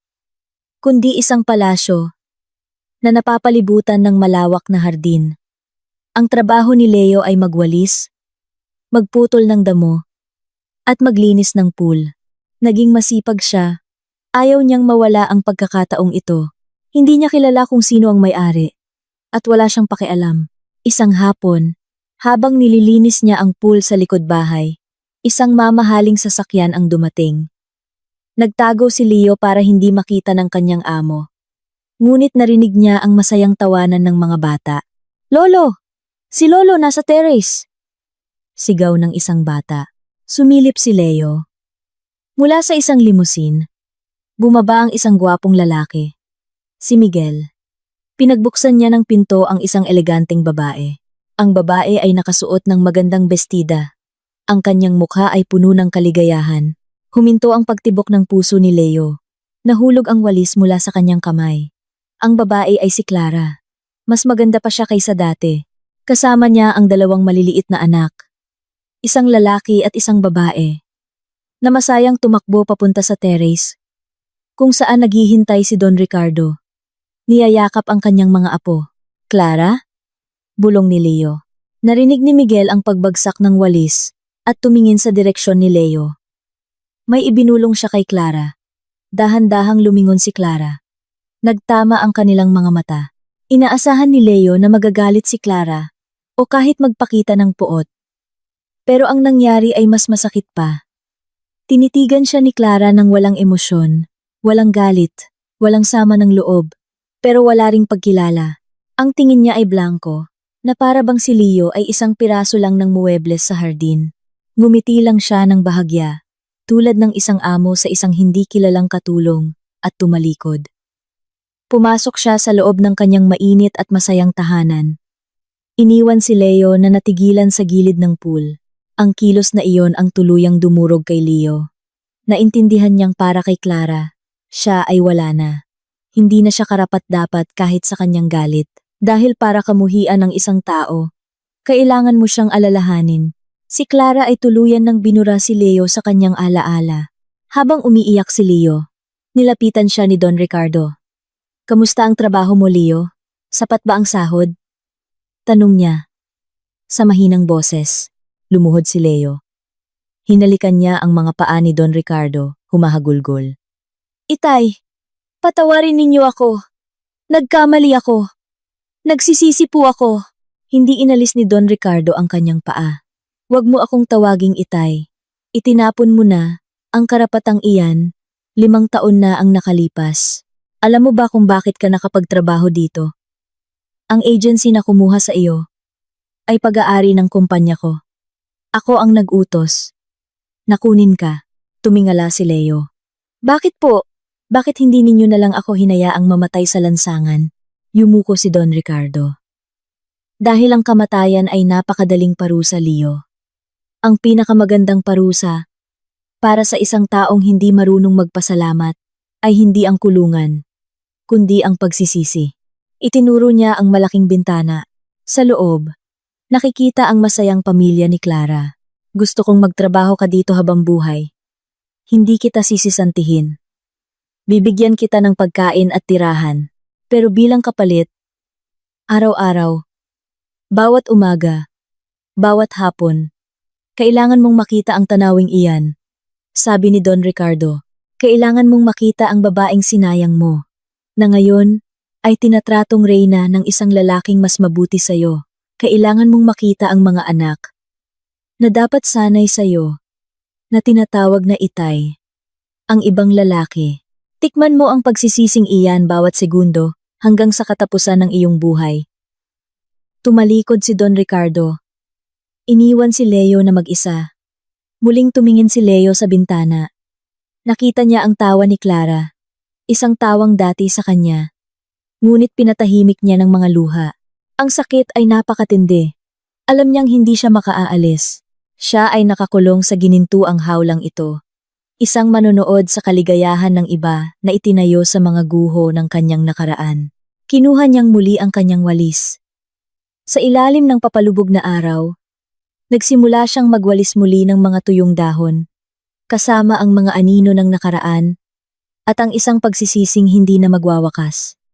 [SPEAKER 1] kundi isang palasyo na napapalibutan ng malawak na hardin. Ang trabaho ni Leo ay magwalis, magputol ng damo, at maglinis ng pool. Naging masipag siya. Ayaw niyang mawala ang pagkakataong ito. Hindi niya kilala kung sino ang may-ari. At wala siyang pakialam. Isang hapon, habang nililinis niya ang pool sa likod bahay, isang mamahaling sasakyan ang dumating. Nagtago si Leo para hindi makita ng kanyang amo. Ngunit narinig niya ang masayang tawanan ng mga bata. Lolo! Si Lolo nasa terrace! Sigaw ng isang bata. Sumilip si Leo. Mula sa isang limusin, bumaba ang isang gwapong lalaki. Si Miguel. Pinagbuksan niya ng pinto ang isang eleganteng babae. Ang babae ay nakasuot ng magandang bestida. Ang kanyang mukha ay puno ng kaligayahan. Huminto ang pagtibok ng puso ni Leo. Nahulog ang walis mula sa kanyang kamay. Ang babae ay si Clara. Mas maganda pa siya kaysa dati. Kasama niya ang 2 maliliit na anak. Isang lalaki at isang babae. Na masayang tumakbo papunta sa terrace, kung saan naghihintay si Don Ricardo. Niyayakap ang kanyang mga apo. Clara? Bulong ni Leo. Narinig ni Miguel ang pagbagsak ng walis at tumingin sa direksyon ni Leo. May ibinulong siya kay Clara. Dahan-dahang lumingon si Clara. Nagtama ang kanilang mga mata. Inaasahan ni Leo na magagalit si Clara o kahit magpakita ng puot. Pero ang nangyari ay mas masakit pa. Tinitigan siya ni Clara ng walang emosyon, walang galit, walang sama ng loob, pero wala ring pagkilala. Ang tingin niya ay blanco, na para bang si Leo ay isang piraso lang ng muebles sa hardin. Ngumiti lang siya ng bahagya, tulad ng isang amo sa isang hindi kilalang katulong, at tumalikod. Pumasok siya sa loob ng kanyang mainit at masayang tahanan. Iniwan si Leo na natigilan sa gilid ng pool. Ang kilos na iyon ang tuluyang dumurog kay Leo. Naintindihan niyang para kay Clara, siya ay wala na. Hindi na siya karapat-dapat kahit sa kanyang galit. Dahil para kamuhian ng isang tao, kailangan mo siyang alalahanin. Si Clara ay tuluyan ng binura si Leo sa kanyang alaala. Habang umiiyak si Leo, nilapitan siya ni Don Ricardo. "Kamusta ang trabaho mo, Leo? Sapat ba ang sahod?" Tanong niya. Sa mahinang boses, lumuhod si Leo. Hinalikan niya ang mga paa ni Don Ricardo, humahagulgol. "Itay, patawarin ninyo ako. Nagkamali ako. Nagsisisi po ako." Hindi inalis ni Don Ricardo ang kanyang paa. "Huwag mo akong tawaging itay. Itinapon mo na, ang karapatang iyan, 5 taon na ang nakalipas. Alam mo ba kung bakit ka nakapagtrabaho dito? Ang agency na kumuha sa iyo ay pag-aari ng kumpanya ko. Ako ang nag-utos. Nakunin ka." Tumingala si Leo. "Bakit po? Bakit hindi ninyo na lang ako hinayaang mamatay sa lansangan?" Yumuko si Don Ricardo. "Dahil ang kamatayan ay napakadaling parusa, Leo. Ang pinakamagandang parusa para sa isang taong hindi marunong magpasalamat ay hindi ang kulungan, kundi ang pagsisisi." Itinuro niya ang malaking bintana. Sa loob, nakikita ang masayang pamilya ni Clara. "Gusto kong magtrabaho ka dito habang buhay. Hindi kita sisisantihin. Bibigyan kita ng pagkain at tirahan. Pero bilang kapalit, araw-araw, bawat umaga, bawat hapon, kailangan mong makita ang tanawing iyan." Sabi ni Don Ricardo, "Kailangan mong makita ang babaeng sinayang mo, na ngayon ay tinatratong reyna ng isang lalaking mas mabuti sa'yo. Kailangan mong makita ang mga anak, na dapat sanay sa'yo, na tinatawag na itay, ang ibang lalaki. Tikman mo ang pagsisising iyan bawat segundo hanggang sa katapusan ng iyong buhay." Tumalikod si Don Ricardo. Iniwan si Leo na mag-isa. Muling tumingin si Leo sa bintana. Nakita niya ang tawa ni Clara, isang tawang dati sa kanya. Ngunit pinatahimik niya ng mga luha. Ang sakit ay napakatindi. Alam niyang hindi siya makaaalis. Siya ay nakakulong sa ginintuang hawlang ito. Isang manonood sa kaligayahan ng iba na itinayo sa mga guho ng kanyang nakaraan. Kinuha niyang muli ang kanyang walis. Sa ilalim ng papalubog na araw, nagsimula siyang magwalis muli ng mga tuyong dahon, kasama ang mga anino ng nakaraan at ang isang pagsisising hindi na magwawakas.